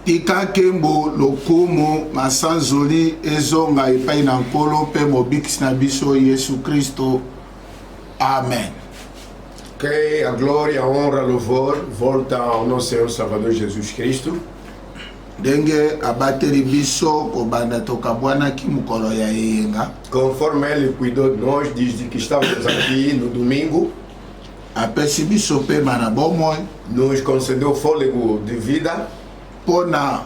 Tika kembo lokumu masanzoli ezonga epai na nkolo pe mobikisi na biso Yesu Kristo. Amen. Que a glória, a honra, louvor volta ao nosso Senhor Salvador Jesus Cristo. Denge abateri biso kobanda tokabwana ki mukolo ya yenga. Conforme Ele cuidou de nós desde que estávamos aqui no domingo. Apesi biso pe mana bomoi. Nos concedeu fôlego de vida. Pona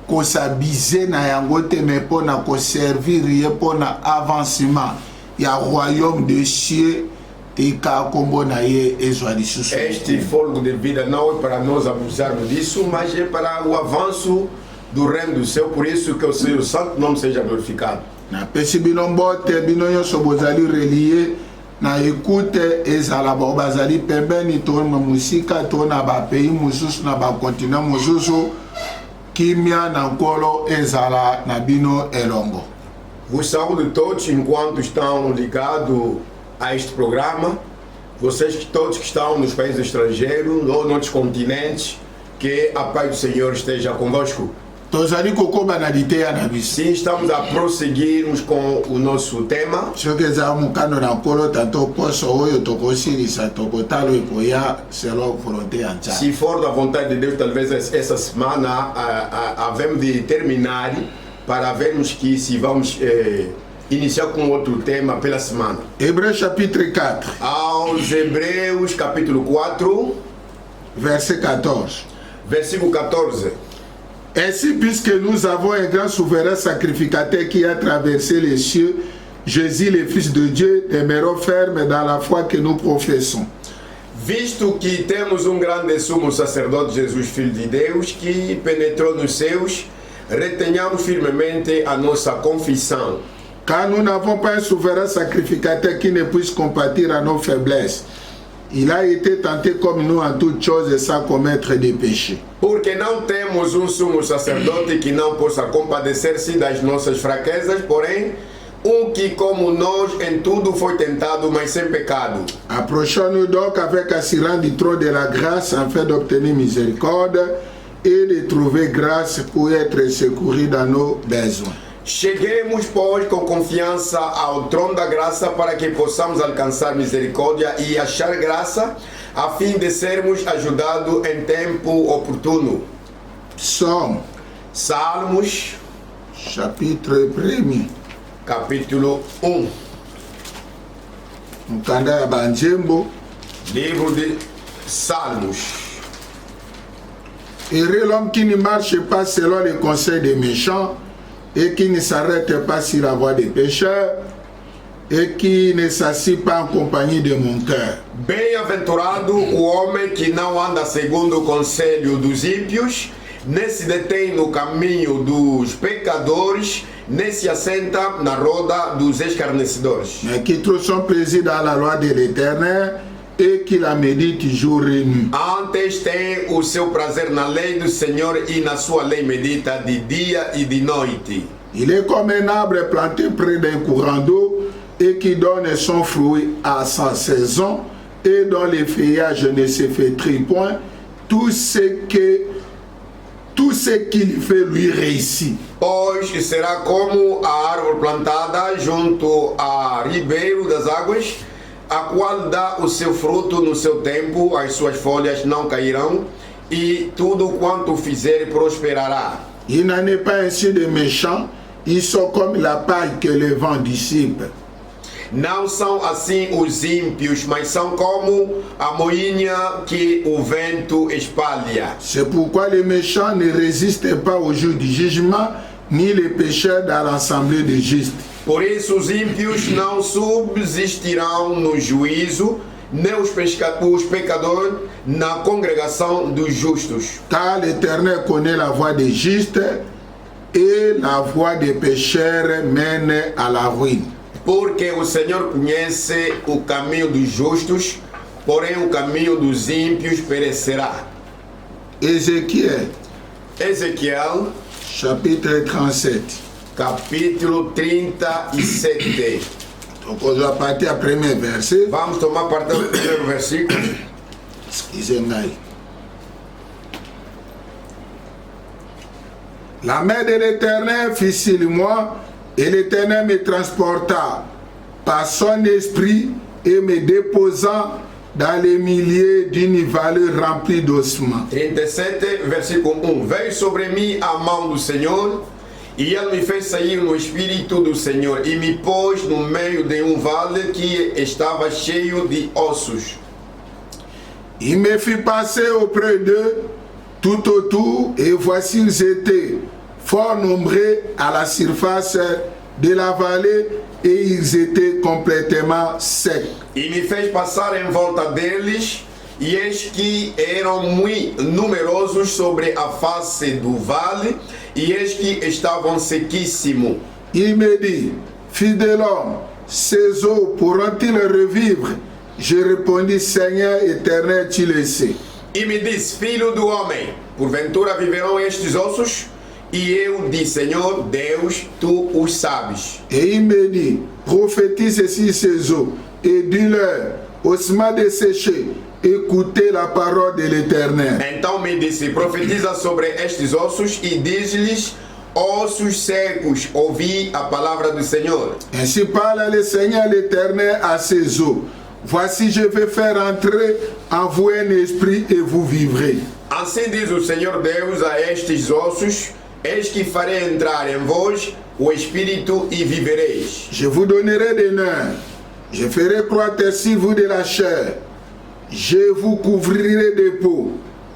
kosabize na yango te me pona koservir ye pona avancement ya royaume de cieux tika kombo na ye ezwa lisusu. Este fôlego de vida não é para nós abusarmos disso, mas é para o avanço do reino do céu, por isso que o seu santo nome seja glorificado. Na pesi bino mbote bino nyonso bozali relié na écoute ezala bazali pembeni to na musika to na ba pays mususu na ba continent mususu kimia na nkolo ezala na bino elongo. Vos saúdo todos enquanto estão ligados a este programa, vocês todos que estão nos países estrangeiros ou nos continentes, que a paz do Senhor esteja convosco. Sim, estamos a prosseguirmos com o nosso tema. Se for da vontade de Deus, talvez essa semana havemos de terminar para vermos que se vamos iniciar com outro tema pela semana. Hebreus chapitre 4. Aos Hebreus capítulo 4, verset 14. Versículo 14. Ainsi, puisque nous avons un grand souverain sacrificateur qui a traversé les cieux, Jésus, le Fils de Dieu, demeurons fermes dans la foi que nous professons. Visto que temos grande sumo sacerdote, Jesus, Filho de Deus, que penetrou nos céus, retenhamos firmemente a nossa confissão. Car nous n'avons pas un souverain sacrificateur qui ne puisse compatir à nos faiblesses. Il a été tenté comme nous en toutes choses sans commettre des péchés. Porque não temos sumo sacerdote que não possa compadecer-se das nossas fraquezas, porém, que como nós em tudo foi tentado, mas sem pecado. Approchons-nous donc avec assurance du trône de la grâce afin d'obtenir miséricorde et de trouver grâce pour être secouru dans nos besoins. Cheguemos, pois, com confiança ao trono da graça para que possamos alcançar misericórdia e achar graça, a fim de sermos ajudados em tempo oportuno. Salmos, chapitre 1. Capítulo 1. Mukanda Banjembo. Livro de Salmos. Heureux l'homme qui ne marche pas selon les conseils des méchants, et qui ne s'arrête pas sur la voie des pécheurs, et qui ne s'assied pas en compagnie de mon cœur. Bem-aventurado o homem que não anda segundo o conselho dos ímpios, nem se detém no caminho dos pecadores, nem se assenta na roda dos escarnecedores. Mais qui trouve son plaisir dans la loi de l'Éternel, et qui la médite jour et nuit. Antes tem o seu prazer na lei do Senhor e na sua lei medita de dia e de noite. Il est comme un arbre planté près d'un courant d'eau et qui donne son fruit à sa saison et dont les feuillages ne se flétrit point. Tout ce qu'il fait lui réussit. Pois será como a árvore plantada junto a ribeiro das águas, a qual dá o seu fruto no seu tempo, as suas folhas não cairão, e tudo quanto fizer prosperará. Il n'en est pas ainsi de méchants, ils sont comme la paille que le vent dissipe. Não são assim os ímpios, mas são como a moinha que o vento espalha. C'est pourquoi les méchants ne résistent pas au jour du jugement, ni les pécheurs dans l'assemblée des justes. Por isso os ímpios não subsistirão no juízo, nem os pecadores na congregação dos justos. Car l'Éternel connaît la voie des justes et la voie des pécheurs mène à la ruine. Porque o Senhor conhece o caminho dos justos, porém o caminho dos ímpios perecerá. Ézéchiel, chapitre 37. Capítulo 37. Donc on va partir au premier verset. Vamos tomar parte do primeiro versículo. Excusez-moi. La main de l'Éternel fit sur moi, et l'Éternel me transporta par son esprit et me déposa dans les milieux d'une vallée remplie d'ossements. 37, versículo 1. Veio sobre mim a mão do Senhor, e ele me fez sair no Espírito do Senhor, e me pôs no meio de vale que estava cheio de ossos. Il me fit passer auprès d'eux tout autour, et voici ils étaient fort nombreux à la surface de la vallée, et ils étaient complètement secs. E me fez passar em volta deles, e eis que eram muito numerosos sobre a face do vale, e eis que estavam sequíssimos. Il me dit, fils de l'homme, ces eaux pourront-ils revivre? Je répondis, Seigneur éternel, tu le sais. E me disse, filho do homem, porventura viverão estes ossos? E eu disse, Senhor Deus, tu os sabes. Et il me dit, prophétise sur ces eaux, et dis-leur, ossements desséchés, écoutez la parole de l'Éternel. Então me disse, profetiza sobre estes ossos e diz-lhes, ossos secos, ouvi a palavra do Senhor. Ainsi parle le Seigneur l'Éternel à ces eaux. Voici, je vais faire entrer en vous un esprit et vous vivrez. Assim diz o Senhor Deus a estes ossos, eis que farei entrar em vós o Espírito e vivereis. Je vous donnerai des nerfs, je ferai croître sur vous de la chair, je vous couvrirai de peau,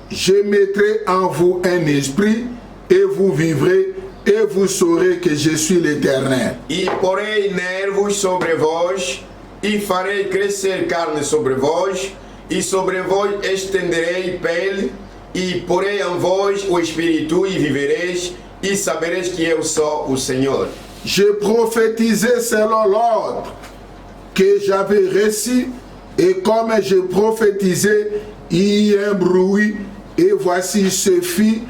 je mettrai en vous un esprit et vous vivrez et vous saurez que je suis l'Éternel. E porei nervos sobre vós, e farei crescer carne sobre vós, e sobre vós estenderei pele, e porei em vós o Espírito e vivereis, e sabereis que eu sou o Senhor. Je prophétisais selon l'ordre que j'avais reçu, et comme je prophétisais, il y a un bruit, et voici ce fit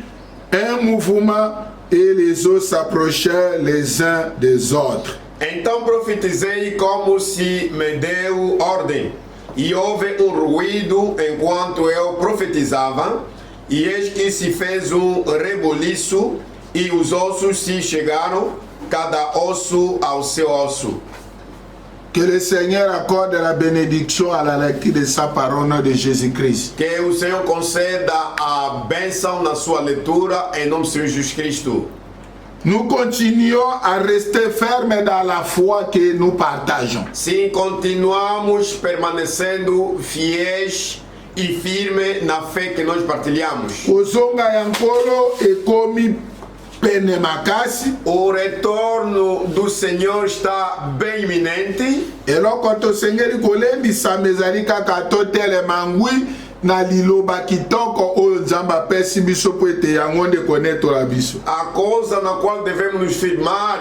un mouvement, et les eaux s'approchèrent les uns des autres. Então profetizei como se me deu ordem, e houve ruído enquanto eu profetizava, e eis que se fez rebuliço, e os ossos se chegaram, cada osso ao seu osso. Que le Seigneur accorde la bénédiction à la lecture de sa parole au nom de Jésus-Christ. Que o Senhor conceda a bênção na sua leitura em nome de Jesus Cristo. Nous continuons à rester fermes dans la foi que nous partageons. Sim, continuamos permanecendo fiéis e firmes na fé que nós partilhamos. Kozonga yankolo ekomi pene makasi. O retorno do Senhor está bem iminente. Eloko tosengeli kolembisa mezali kaka totelema ngwi na liloba kitoko oyo nzambe apesi biso po ete yango nde konetola biso. A coisa na qual devemos nos firmar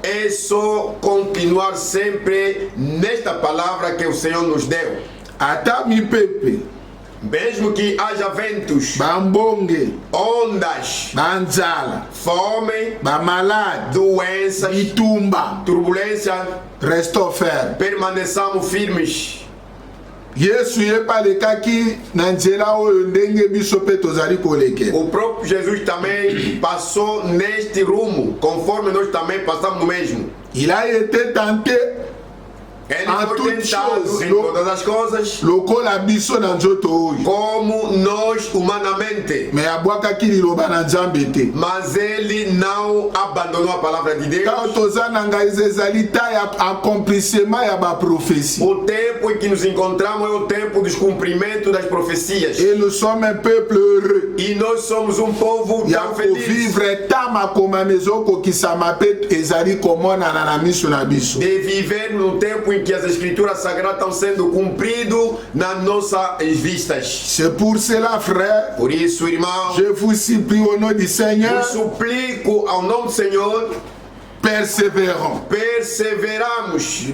é só continuar sempre nesta palavra que o Senhor nos deu. Ata mipepe, Mesmo que haja ventos, bambonge, ondas, banzala, fome, bamalade, doenças, bitumba, turbulência, restons fermes. permaneçamos firmes. Yesu yepalekaki na nzela oyo ndenge biso mpe tozali kolekela. O próprio Jesus também passou neste rumo, conforme nós também passamos no mesmo. Il a été tenté Ele en foi toutes tentado choses, em todas as coisas, lokola biso na nzoto oyo, como nós humanamente. me abwakaki liloba na nzambe te. Mas ele não abandonou a palavra de Deus. Ntango toza na ngai ezali ta ya accomplissement ya baprofesie. O tempo em que nos encontramos é o tempo dos cumprimentos das profecias. Et nous sommes un peuple heureux E nós somos um povo ya tão feliz kovivre ta makomami ezokokisama mpe ezali komonana na miso na biso. de viver no tempo em que as escrituras sagradas estão sendo cumpridas nas nossas vistas. C'est pour cela, frère, Por isso, irmão, je vous supplie au nom du eu Seigneur, suplico ao nome do Senhor, persévérons. perseveramos.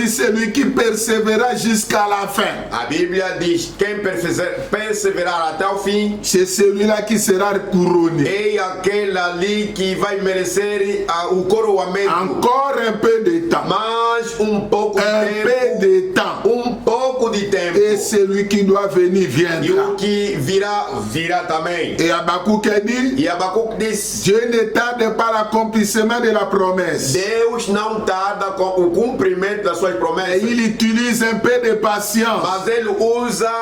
Celui qui persévéra jusqu'à la fin, A Bíblia diz: quem perseverar até o fim, c'est celui-là qui sera couronné. é aquele ali que vai merecer o coroamento. Encore un peu de temps. Mais um pouco de Un peu tempo, de temps. um pouco de de tempo. Et celui qui doit venir E viendra. o que virá, virá também. Et Habakkuk dit, E Abacuque diz: Dieu ne tarde pas l'accomplissement de la promesse. Deus não tarda com o cumprimento das suas Et promessas, il utilise un peu de patience, mas ele usa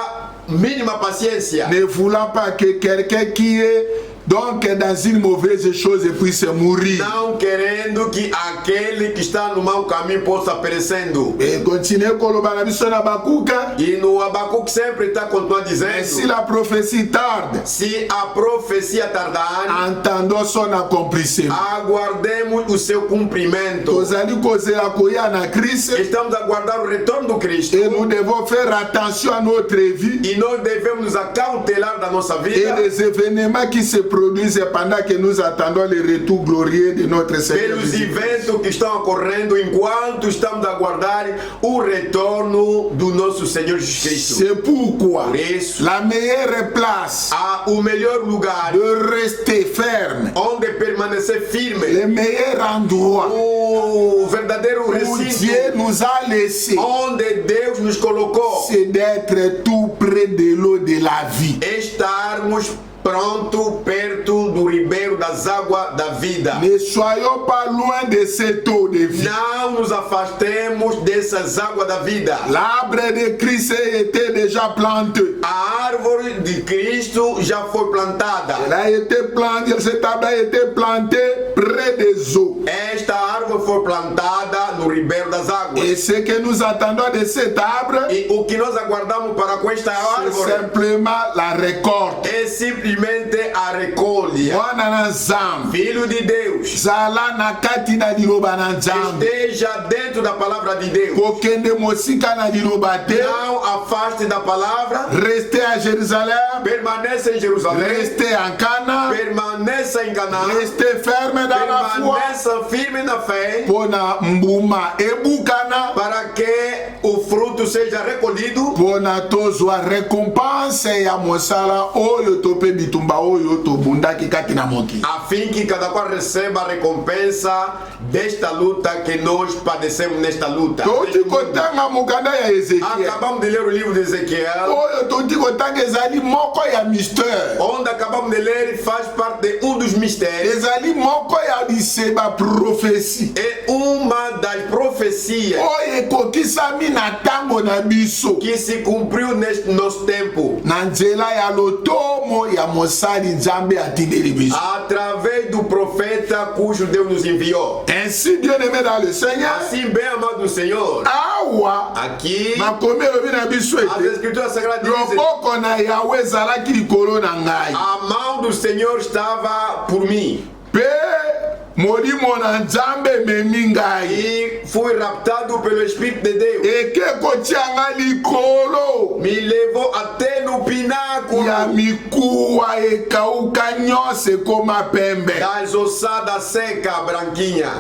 mínima paciência, ne voulant pas que quelqu'un qui est donc dans une mauvaise chose puisse mourir. não querendo que aquele que está no mau caminho possa perecendo. Et continue koloba na biso na Habakkuk. E no Abacuque sempre está continuando Mais si dizendo: la prophétie tarde, se a profecia tardar, entendons son accomplissement. aguardemos o seu cumprimento. Tozali kozela koya na Christ Estamos a aguardar o retorno do Cristo. et nous devons faire attention à notre vie E nós devemos nos acautelar da nossa et vida les événements qui se produisent pendant que nous attendons le retour glorieux de notre Seigneur pelos Jésus-Christ. eventos que estão ocorrendo enquanto estamos a aguardar o retorno do nosso Senhor Jesus Cristo. C'est pourquoi Por isso, la meilleure place há o melhor lugar de rester ferme, onde permanecer firme, le meilleur endroit o verdadeiro où recinto Dieu nous a laissé, onde Deus nos colocou, c'est d'être tout près de l'eau de la vie. estarmos pronto perto do ribeiro das águas da vida. Ne soyons pas loin de cette eau de vie. Não nos afastemos dessas águas da vida. L'arbre de Christ était déjà planté. A árvore de Cristo já foi plantada. Elle a été plantée, cet arbre a été planté près des eaux. Esta árvore foi plantada no ribeiro das águas. Et ce que nous attendons de cet arbre, E o que nós aguardamos para com esta c'est árvore simplement la récolte. é simplesmente a recolha. Mwana na Nzambe, Filho de Deus, zala na kati na liloba na Nzambe, esteja dentro da palavra de Deus. kokende mosika na liloba te, Não afaste da palavra. restez à Jérusalem, Permaneça em Jerusalém. restez en Cana, Permaneça em Canaã. restez ferme dans la foi, Permaneça firme na fé. pona mbuma ebukana, Para que o fruto seja recolhido. pona tozwa récompense ya mosala oyo tope bitumba oyo tobundaki kati na mokili. A fim que cada qual receba a recompensa desta luta que nós padecemos nesta luta. Toti kotanga mokanda ya Ezekiel, Acabamos de ler o livro de Ezequiel, oyo toti kotanga ezali moko ya mystère, onde acabamos de ler e faz parte de dos mistérios. ezali moko ya liseba prophétie É uma das profecias oyo ekokisami na ntango na biso que se cumpriu neste nosso tempo, na nzela ya lotomo ya mosali nzambe atindeli biso. através do profeta cujo Deus nos enviou. Ainsi Dieu aimé dans le Seigneur, Assim, bem amado do Senhor, awa aqui makomi elobi na biso as ete Escrituras Sagradas dizem: loboko na Yawe ezalaki likolo na ngai a mão do Senhor estava por mim mpe molimo na nzambe ememi ngai e fui raptado pelo Espírito de Deus. eke kotia ngai likolo Me levou até no pináculo ya mikuwa ekauka nyonso ekoma pembe das ossadas secas, branquinha.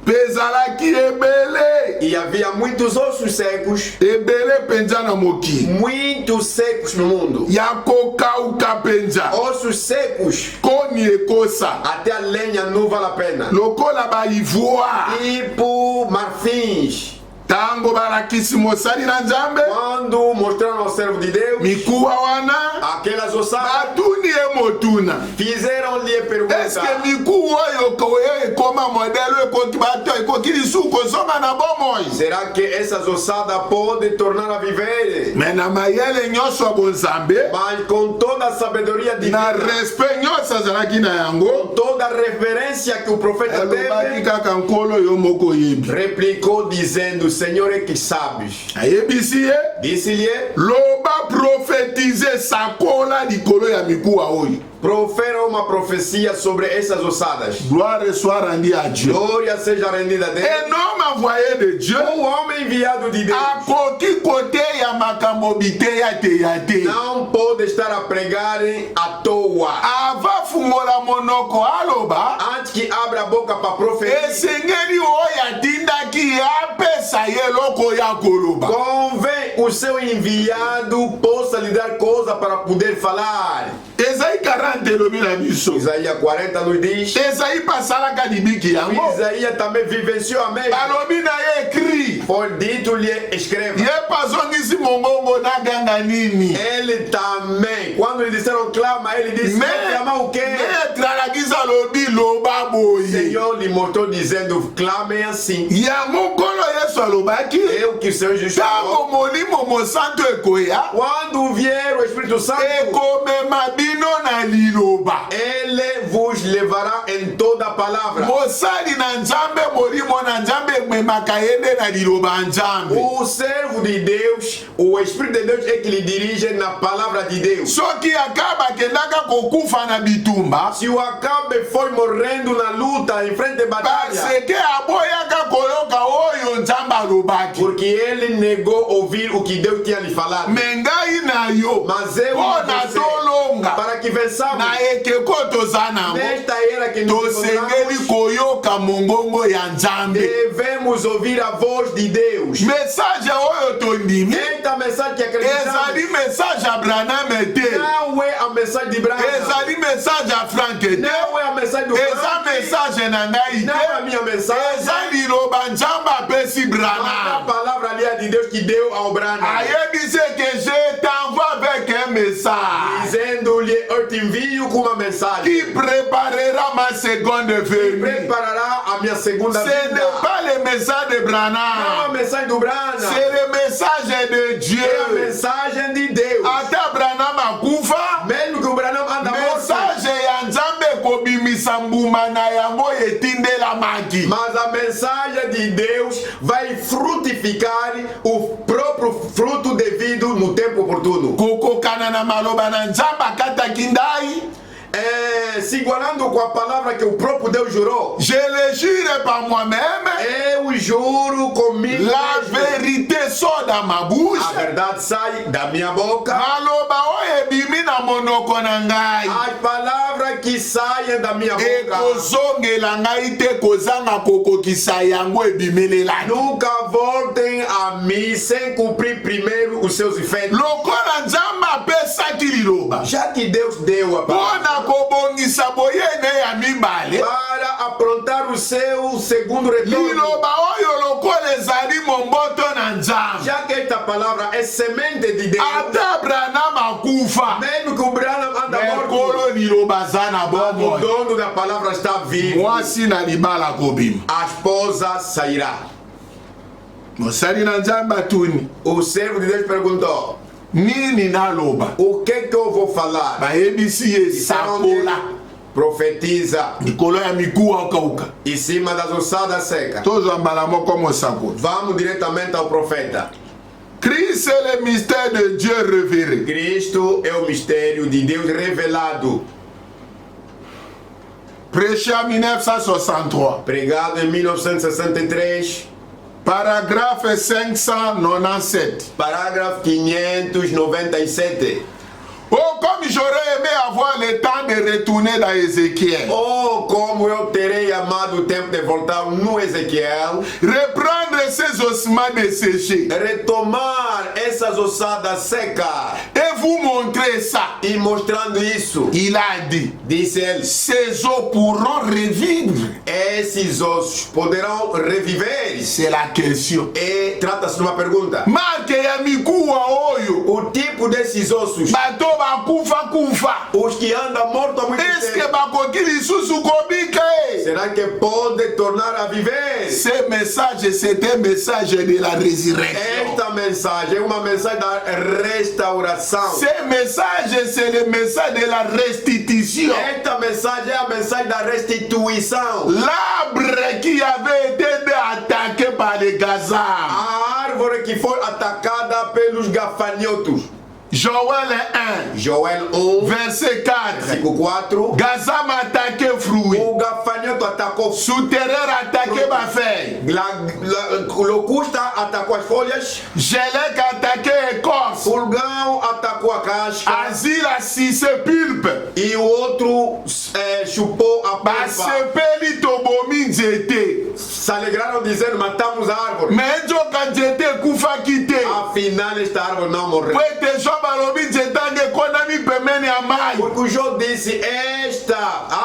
mpe ezalaki ebele E havia muitos ossos secos, ebele mpenza na mokili muitos secos no mundo. ya kokauka mpenza Ossos secos, koni ekosa até a lenha não vale a pena. lokola baivoire Tipo marfins. ntango balakisi mosali na nzambe Quando mostraram ao servo de Deus mikuwa wana aquelas ossadas, batuni ye motuna fizeram-lhe a pergunta: eske mikuwa oyo oyo ekoma modele ekoki bato ekoki lisusu kozonga na bomoi será que essas ossadas podem tornar a viver? me na mayele nyonso ya bonzambe Mas com toda a sabedoria na divina, respect nyonso azalaki na yango com toda a reverência que o profeta alobaki teve, kaka nkolo yo moko oyebi replicou dizendo: Senhor é que sabes. ayebisi ye Disse-lhe: loba profetize sakola likolo ya mikuwa oyo profera uma profecia sobre essas ossadas. gloire soit rendue à Dieu. Glória seja rendida a Deus. Un homme envoyé de Dieu Homem enviado de Deus akoki koteya makambo biteya te ya te não pode estar a pregar à toa. ava fungola monoko aloba Antes que abra a boca para profetizar, esengeli oyo atindaki apesa ye eloko ya koloba convém o seu enviado possa lhe dar coisa para poder falar. Esaïe 40 elobi na biso. Isaïe 40 nous dit. Esaïe pasalaka libiki yango. Isaïe também vivenciou a mesma. Alobi na ye écrit. Foi dito lhe escreva. Ye pazongisi mongongo na ganga nini. Ele também, quando lhe disseram clama, ele disse: Mais clamar o quê? tralakisa lobi loba boye. O Senhor lhe mostrou dizendo: clamem assim. Yango nkolo Yesu alobaki. Eu que sou justo. Tango molimo mosanto ekoya. Quando vier o Espírito Santo, Ekomema bino na liloba. ele vos levará em toda a palavra. Mosali na nzambe molimo na nzambe ememaka yende na liloba nzambe. O servo de Deus, o Espírito de Deus é que lhe dirige na palavra de Deus. Soki akaba kendaka kokufa na bitumba. Se o Acabe foi morrendo na luta em frente de batalha, Baseke aboyaka koyoka oyo nzambe alobaki. porque ele negou ouvir o que Deus tinha lhe falado. Mengai na yo. Mas eu Ona e você, tolonga. para que vençamos Na ekeko toza nango. nesta era que nos Tosengeli encontramos, koyoka mongongo ya nzambe. devemos ouvir a voz de Deus. Message oyo tondimi. Esta mensagem que acreditamos Ezali message a Branham ete. não é a mensagem de Branham, Ezali message a Frank ete. não é a mensagem do Eza Frank, message na ngai não é a te. minha mensagem, Eza liloba nzambe apesi mas a Branham. palavra ali é de Deus que deu ao Branham, Ayebise que je t'envoie avec un message dizendo-lhe: eu te envio com uma mensagem qui préparera ma seconde que venue. preparará a minha segunda Ce n'est vinda. pas le message de Não é a Branham, mensagem do Branham, c'est le message de é a Dieu. mensagem de Deus. Ata Branham akufa, Mesmo que o Branham anda morto, message ya nzambe kobimisa mbuma na yango etindelamaki. mas a mensagem de Deus vai frutificar o próprio fruto devido no tempo oportuno. Kokokana na maloba na nzambe akataki ndai. Se igualando com a palavra que o próprio Deus jurou, Je le jure par moi-même, eu juro comigo la mesmo. vérité sort dans ma bouche. A verdade sai da minha boca. Maloba oyo ebimi na monoko na ngai. As palavras que saem da minha boca Ekozongela ngai te kozanga kokokisa yango ebimelelaki. nunca voltem a mim sem cumprir primeiro os seus efeitos. Lokola nzambe apesaki liloba Já que Deus deu a palavra mpona kobongisa boyene ya mibale, para aprontar o seu segundo retorno, liloba oyo lokola ezali momboto na nzambe, já que esta palavra é semente de Deus, ata Branham akufa, mesmo que o Branham anda morto, mekolo liloba aza na o bomoi, dono da palavra está vivo. mwasi na libala kobima. A esposa sairá. Mosali na nzambe atuni O servo de Deus perguntou: nini naloba, o que eu vou falar? bayebisi ye sakola Profetiza likolo ya mikuwa okauka. em cima das ossadas secas. Tozwa mbala moko mosakola. Vamos diretamente ao profeta. Christ est le mystère de Dieu révélé. Cristo é o mistério de Deus revelado. Prêché en 1963. Pregado em 1963, Paragraphe 597. parágrafo 597. Oh, comme j'aurais aimé avoir le temps de retourner dans Ézéchiel. Oh, como eu terei amado o tempo de voltar no Ezequiel, Reprendre ces ossements desséchés. retomar essas ossadas secas Et vous montrer ça. e mostrando isso. Il a dit, Disse ele: ces os pourront revivre. esses ossos poderão reviver? C'est la question. E trata-se de uma pergunta. Marque ya mikuwa oyo. O tipo desses ossos, Bato bakufa kufa. os que andam mortos há muito Est-ce que tempo, bakoki lisusu kobika? será que pode tornar a viver? Ce message, c'est un message de la résurrection. Esta mensagem é uma mensagem da restauração. Ce message, c'est le message de la restitution. Esta mensagem é a mensagem da restituição. L'arbre qui avait été attaqué par les Gaza. A árvore que foi atacada pelos gafanhotos. Joël 1, Joel 1, verset 4. versículo 4. Gaza m'a attaqué fruit. O gafanhoto atacou Souterrain attaqué ma feuille. o locusta atacou as folhas. Gélec attaqué écorce. Pulgão atacou a casca. Asile a six pulpe. E o outro chupou a polpa. Basepeli tobomi nzete. Se alegraram dizendo: matamos a árvore. Mais nzoka nzete kufa kite. Afinal, esta árvore não morreu. Kwete jo balobi nzete ange konami pembeni ya mai. Porque porque Jó disse: esta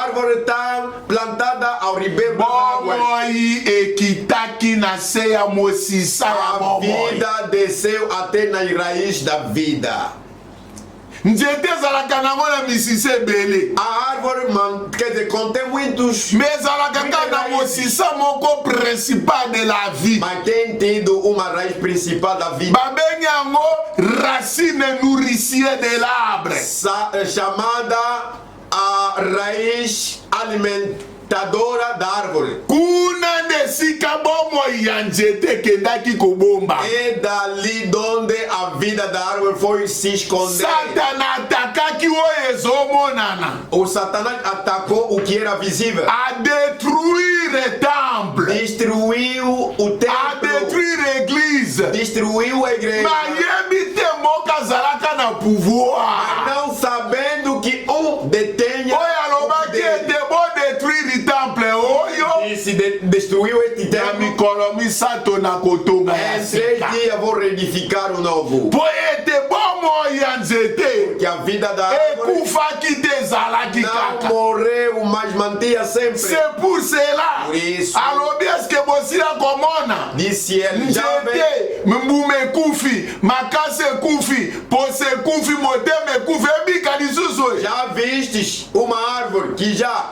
árvore está plantada ao ribeiro das águas. Bomoi ekitaki na se ya mosisa ya A bomoi. vida desceu até nas raízes da vida. Nzete ezalaka nango na misisa ebele. A árvore, quer dizer, contém muitos, Mais ezalaka kaka na mosisa moko principal de la vie. mas tem tido uma raiz principal da vida, Babengi yango racine nourricier de l'arbre. chamada a raiz alimentadora da árvore. Kuna ndesika bomoi ya nzete ekendaki kobomba. É dali donde a vida da árvore foi se esconder. Satana atakaki oyo ezomonana. O Satanás atacou o que era visível. A détruire temple. Destruiu o A templo. détruire église. Destruiu a igreja. Mayebi te moka azalaka na pouvoir. Não sabendo que detenha Oyo alobaki o poder. ete bo détruire temple oyo. E se destruiu este Na templo. mikolo misato na kotonga ya Em 3 sika. dias vou reedificar o novo. Po ete bomoi ya nzete Que a vida da árvore ekufaki te ezalaki não kaka. morreu, mas mantinha sempre. C'est pour cela. Por isso. Alobi eske bosila komona. Disse ele: já vem. Nzete mbume ekufi makasi ekufi pose ekufi motema ekufi ebika lisusu. Já vistes uma árvore que já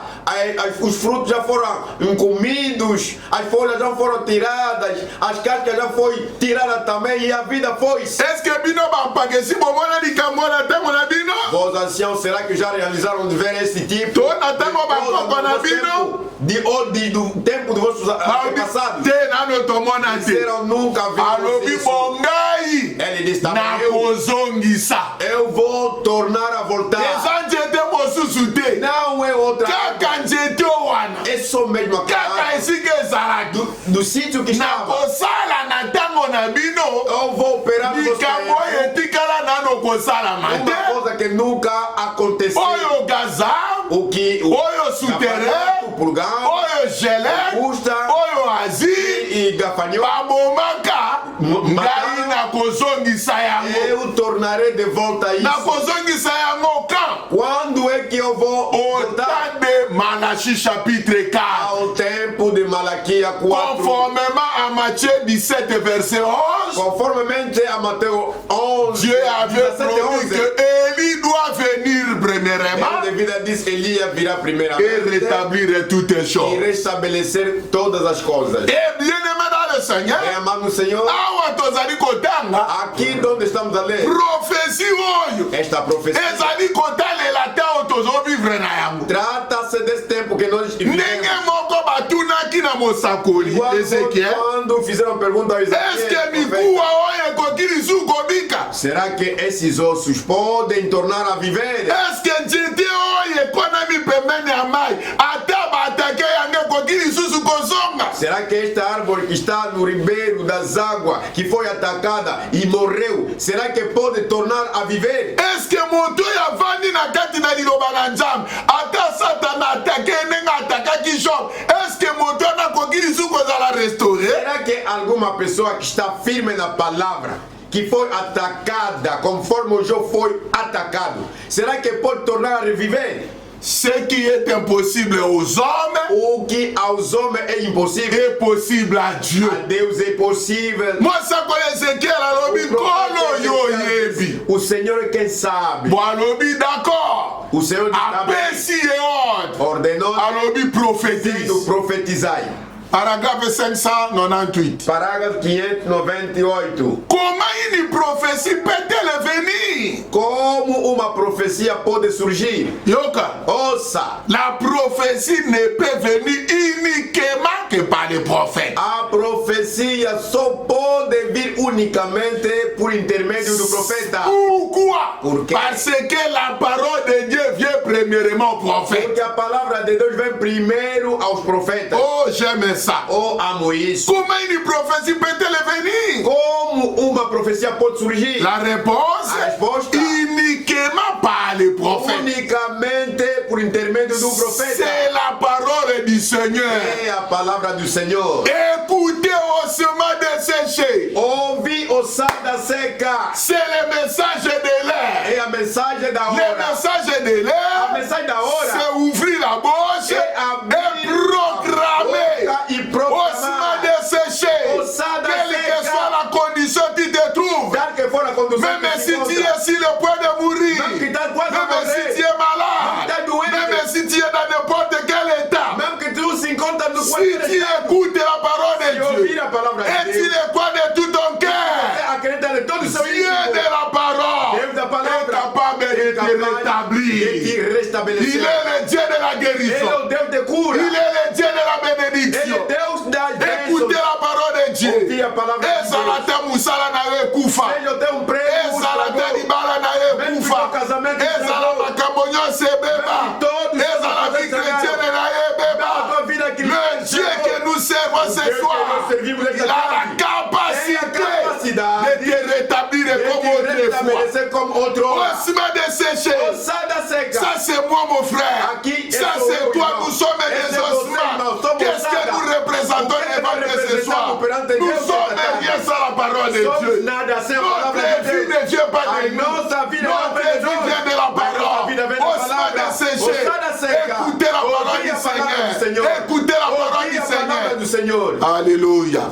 os frutos já foram comidos, as folhas já foram tiradas, as cascas já foi tirada também e a vida foi. Eske bino bapakesi bomona likambo na ntango na bino? Vos anciãos, será que já realizaram de ver esse tipo? To na ntango bakoko na bino? Do tempo de vossos antepassados? Te nano tomona te. Disseram nunca Alobi viram isso. bongai Ele disse também: nakozongisa. eu vou tornar a voltar. Eza nzete mosusu te. Não é outra. Kaka nzete wana. É só mesmo a Kaka cara esika ezalaki. do sítio que estava. nakosala na ntango na bino Eu vou operar no likambo oyo etikala nano kosalama uma te coisa que nunca aconteceu. oyo gaza O que oyo souterrain o purgão, oyo gelé Augusta oyo azi e gafanhoto, babomaka ngai nakozongisa yango eu tornarei de volta isso. nakozongisa yango kan Quando é que eu vou voltar? autant de Malachie chapitre 4 Ao tempo de Malaquia 4. conformément à Matthieu 17 verset 11. Conformemente a Mateus 11, Dieu avait 17 et promis 11, que Élie doit venir premièrement Deus devida diz: Elias virá et primeiramente rétablir toutes les e choses. restabelecer todas as coisas. Et bien aimé dans le Seigneur, É, amado Senhor, awa tozali kotanga aqui onde estamos a ler prophétie oyo esta profecia, ezali kotalela ta oyo tozovivre na yango. trata-se desse tempo que nós vivemos. Ndenge moko batunaki na mosakoli Ezekiel, Quando fizeram pergunta a eske Ezequiel, mikuwa oyo ekoki lisusu kobika? será que esses ossos podem tornar a viver? Eske nzete oyo ekonami pembeni ya mai ata baatake yango ekoki lisusu kozonga? Será que esta árvore que está no ribeiro das águas, que foi atacada e morreu, será que pode tornar a viver? Eske moto oyo avandi na kati na liloba na nzambe ata satana atake ndenge atakaki Job, eske moto wana akoki lisusu kozala restauré? Será que alguma pessoa que está firme na palavra, que foi atacada conforme o Jó foi atacado, será que pode tornar a reviver? Ce qui est impossible aux hommes O que aos homens é impossível, est possible à Dieu. a Deus é possível. Mosako Ezekiel alobi nkolo yo yebi. O Senhor é quem sabe. Bo alobi d'accord. O Senhor está bem. Apesi ye ordre. Ordenou Alobi sendo prophétise. profetizai. Paragraphe 598. Parágrafo 598. Comment une prophétie peut-elle venir? Como uma profecia pode surgir? Yoka. Ouça, La prophétie ne peut venir uniquement que par les prophètes. a profecia só pode vir unicamente por intermédio do profeta. Pourquoi? Por quê? Parce que la parole de Dieu vient premièrement au prophète. Porque a palavra de Deus vem primeiro aos profetas. Oh, j'aime ça. Oh, amo isso. Comment une prophétie peut-elle venir? Como uma profecia pode surgir? La réponse, A resposta. uniquement par les prophètes. Unicamente por intermédio do profeta. C'est la parole du Seigneur. É a palavra do Senhor. Écoutez au chemin desséché. Ouvi o sal da seca. C'est le message de l'air. É a mensagem da Le hora. message de l'air si tu es sur le point de mourir, Même que tu as le point de même mourir. si tu es malade, Même que tu es doué. même si tu es dans n'importe quel état, Même que tu se encontres dans si tu écoutes la parole de Dieu la palabra et de tu Dios, le crois de tout ton cœur, acredita de todo o seu Dieu de la parole Deus da est palavra capable de te de rétablir. te Il restabelecer. est le Dieu de la Ele guérison. é o Deus de cura. Il est le Dieu de la Ele bénédiction. é Deus das Écoutez bênçãos. la parole de Dieu. Ouvir a palavra de Deus. Ezalata musala na ye kufa. Seja o teu prêmio, Ezalata libala na ye Mesmo kufa. que o casamento Ezala estragou. makambo nyonso ebeba. Mesmo que todos os Ezala vie casamentos chrétienne na ye Mesmo a tua ebeba. vida Le cristã. Dieu que nous servons ce Deus que soir, nós servimos il a nesta la tarde. capacité Tem a capacidade de te rétablir de comme te autrefois. restabelecer como outrora. Au chemin de sécher. Sai da seca. Ça c'est moi mon frère. Aqui Ça é o c'est meu toi, irmão. nous sommes des Esse é você, ossements. irmão. Somos Qu'est-ce que nada. nous représentons O que devant nós Dieu ce soir? representamos perante Nous Deus sommes esta rien tarde. sans la parole de Somos Dieu. nada sem a Notre palavra de vie Deus. ne vient pas A de nous. nossa vida não Notre vem de vie nós. vient de la Mas nossa parole. vida vem da Au chemin palavra. de sécher. O sai da seca. Écoutez la parole Ouvir du a palavra do Seigneur. Senhor. Écoutez la parole Ouvir du a palavra do Seigneur. Senhor. Alléluia.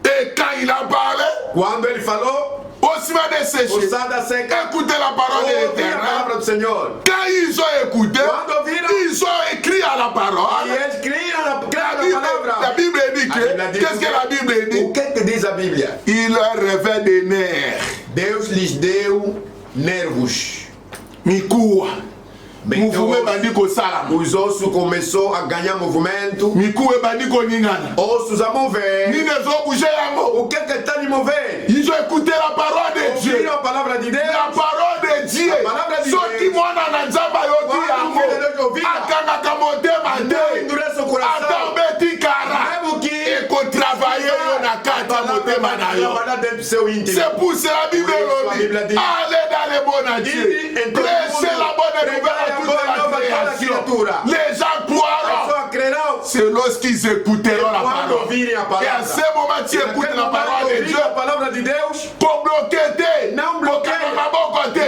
Et quand il a parlé, Quando ele falou, au chemin de o sécher, sai da seca. écoutez la parole de Ouvir a l'Éternel. palavra do Senhor. Quand ils ont écouté, Quando ouviram, ils ont écrit à la e parole. eles criam La a Bible, palavra. la Bible dit A Bíblia que, diz qu'est-ce que la Bible dit? O que diz a Bíblia? Il leur revêt des nerfs. Deus lhes deu nervos. Mikua. Então, Mufume bandiko salam. os ossos começou a ganhar movimento. Mikue bandiko ningana. Ossos a mover. Nine zo bouger yango. O que está de mover? Ils ont écouté la parole de Dieu. Ouviram a palavra de Deus. La parole de Dieu. La parole de Dieu. Soki mwana na nzamba yoki Quando o yango. filho de Deus ouvira, Akangaka motema não te. endurece o Ata coração. obeti kara. Mesmo que Eko travailler yo na a kati ya palavra motema vai na yo. trabalhar dentro do seu íntimo. C'est pour cela la Bible Oui, la dit, Bible dit, allez dans les bons à Dieu, dit, en tout prêchez le la monde, bonne nouvelle préparez à la toute bonne la nouvelle à la création. criatura. Les gens A croiront. pessoa crerão. C'est lorsqu'ils écouteront la Quando parole. ouvirem a Et à palavra. ce moment, tu écoutes Naquele la momento, parole de ouvir Dieu a palavra de Deus. pour bloquer tes, Não bloqueia.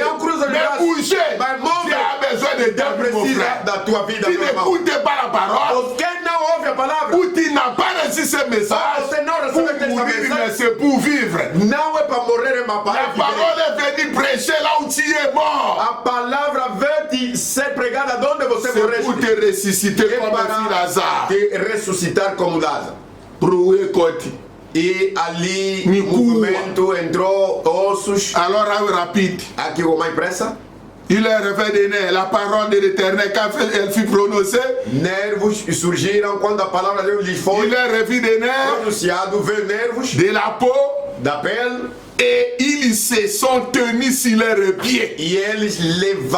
Não cruza de mais braços. bouger. Mas move. Tu as besoin de Deus Dieu, mon precisa frère. da tua vida, Tu meu irmão. n'écoutes pas la parole, Quem não ouve a palavra, ou tu n'as pas reçu ce message você não pour recebe esta mourir, mais mensagem, c'est pour vivre. não é para morrer, é para La viver. parole est venue prêcher là où tu es mort. A palavra veio te ser pregada de onde você C'est pour morreste. te ressusciter É comme un fils para Lazare. te ressuscitar como Lázaro. Proué côté. E ali Me o movimento entrou, ossos. Alors, rapide. Aqui com mais pressa. Il est revenu la parole de l'Éternel quand elle fut prononcée. Nervos surgiram quando a palavra de Deus lhes foi Il est revenu pronunciado. Veio nervos de la peau da pele. et ils se sont tenus sur leurs pieds. E eles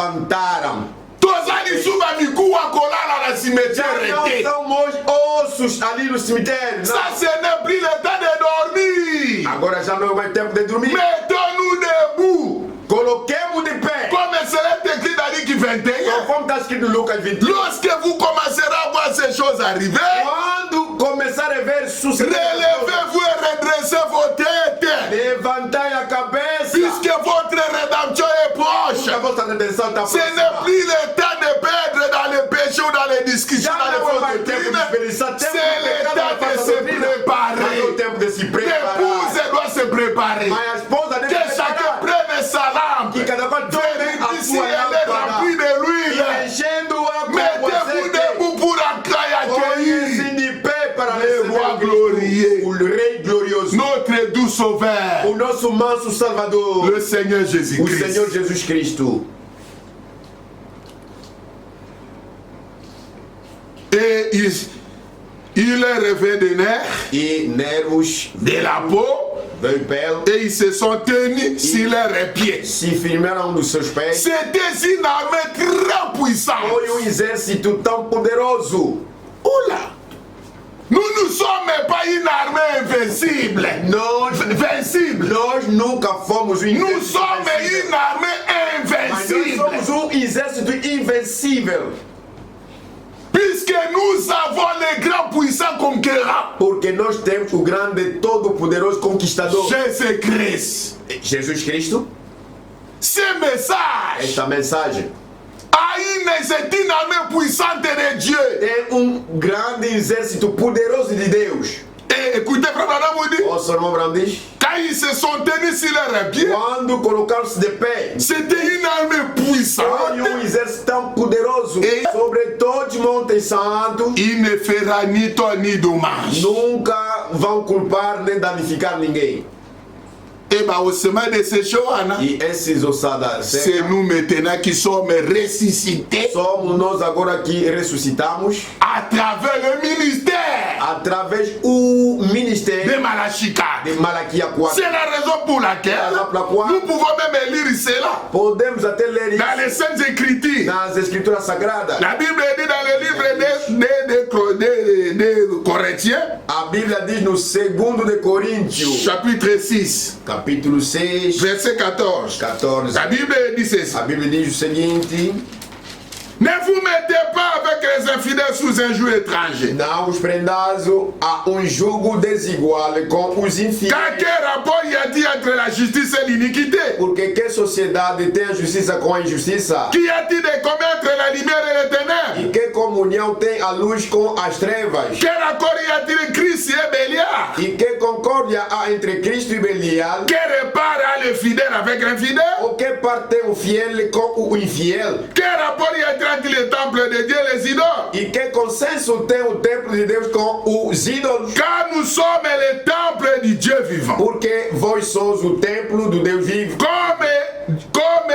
levantaram. Tozali suba mikuwa kolala na Já cimetière não était. são mais ossos ali no cemitério. Ça, Não. ce n'est plus le temps de dormir. Agora já não é mais tempo de dormir. Mettons-nous debout. Coloquemos de pé. Comme cela est écrit dans Luc 21. Como está escrito em Lucas 21. Lorsque vous commencerez à voir ces choses arriver, Quando começar a ver suceder, relevez-vous et redressez vos têtes. levantai a cabeça. Puisque votre rédemption est proche. A vossa redenção está Ce n'est plus le temps de perdre dans les péchés ou dans les discussions, Já dans les não é fausses mais tempo de doctrines. desperdiçar tempo C'est de le pecado temps na de falsa se doutrina. Mas é préparer. o tempo de se preparar. L'épouse doit se préparer. Mas a esposa deve Que chacun preparar. prenne sa lampe. Que cada qual tome a Vérifie si sua elle est lâmpada. remplie de E l'huile. enchendo-a com Mettez-vous azeite. debout pour accueillir Põe-se de pé para Le receber roi o Cristo, glorieux. o Rei glorioso, notre doux sauveur, o nosso manso Salvador, le Seigneur o Jésus-Christ. Senhor Jesus Cristo. Et il est revenu des nerfs, E nervos de la peau, veio pele, et ils se sont tenus sur leurs pieds. se firmaram nos seus pés. C'était une armée très puissante. Foi exército tão poderoso. Oula! Nous ne sommes pas une armée invincible. Nós nunca fomos um Nous exército sommes invencível. une armée Mas nós invincible. somos exército invencível. Puisque nous avons les grands puissants conquérants. Porque nós temos o grande, todo-poderoso conquistador. Jésus-Christ. Jesus Cristo. Ce message Esta mensagem c'est une armée puissante de Dieu. tem grande exército poderoso de Deus. Et écoutez, frère Branham vous dit, O seu irmão Branham diz, quand ils se sont tenus sur leurs pieds, quando colocaram-se de pé, c'était une armée puissante. foi um exército tão poderoso sobre todos os montes santos. Il ne fera ni tort ni dommage. Nunca vão culpar nem danificar ninguém. Et bien, au sommet de ces choses, E esses ossadas c'est secas, nous maintenant qui sommes ressuscités somos nós agora que ressuscitamos à travers le ministère através do de ministério Malachi 4. de Malaquia 4. C'est la raison pour laquelle nous pouvons même lire cela Podemos até ler isso dans les Saintes Écritures. nas Escrituras Sagradas. La Bible dit dans le livre des Corinthiens, A Bíblia diz no 2 de Coríntios, chapitre 6, capítulo 6, verset 14. 14. La Bible dit ceci. A Bíblia diz o seguinte: Ne vous mettez pas avec les infidèles sous un joug étranger. não os prendais a jugo desigual com os Car infiéis. quel rapport y a-t-il entre la justice et l'iniquité? Porque que sociedade tem a justiça com a injustiça? Qu'y a-t-il de commun entre la lumière et les ténèbres? E que comunhão tem a luz com as trevas? Quel accord y a-t-il entre Christ et Bélial? E que concórdia há entre Cristo e Belial? Quel repart a le fidèle avec l'infidèle? O que parte tem o fiel com o infiel? Quel rapport y a-t-il entre le temple de Dieu et les idoles? E que consenso tem o templo de Deus com os ídolos? Car nous sommes le temple du Dieu vivant. Porque vós sois o templo do Deus vivo. Comme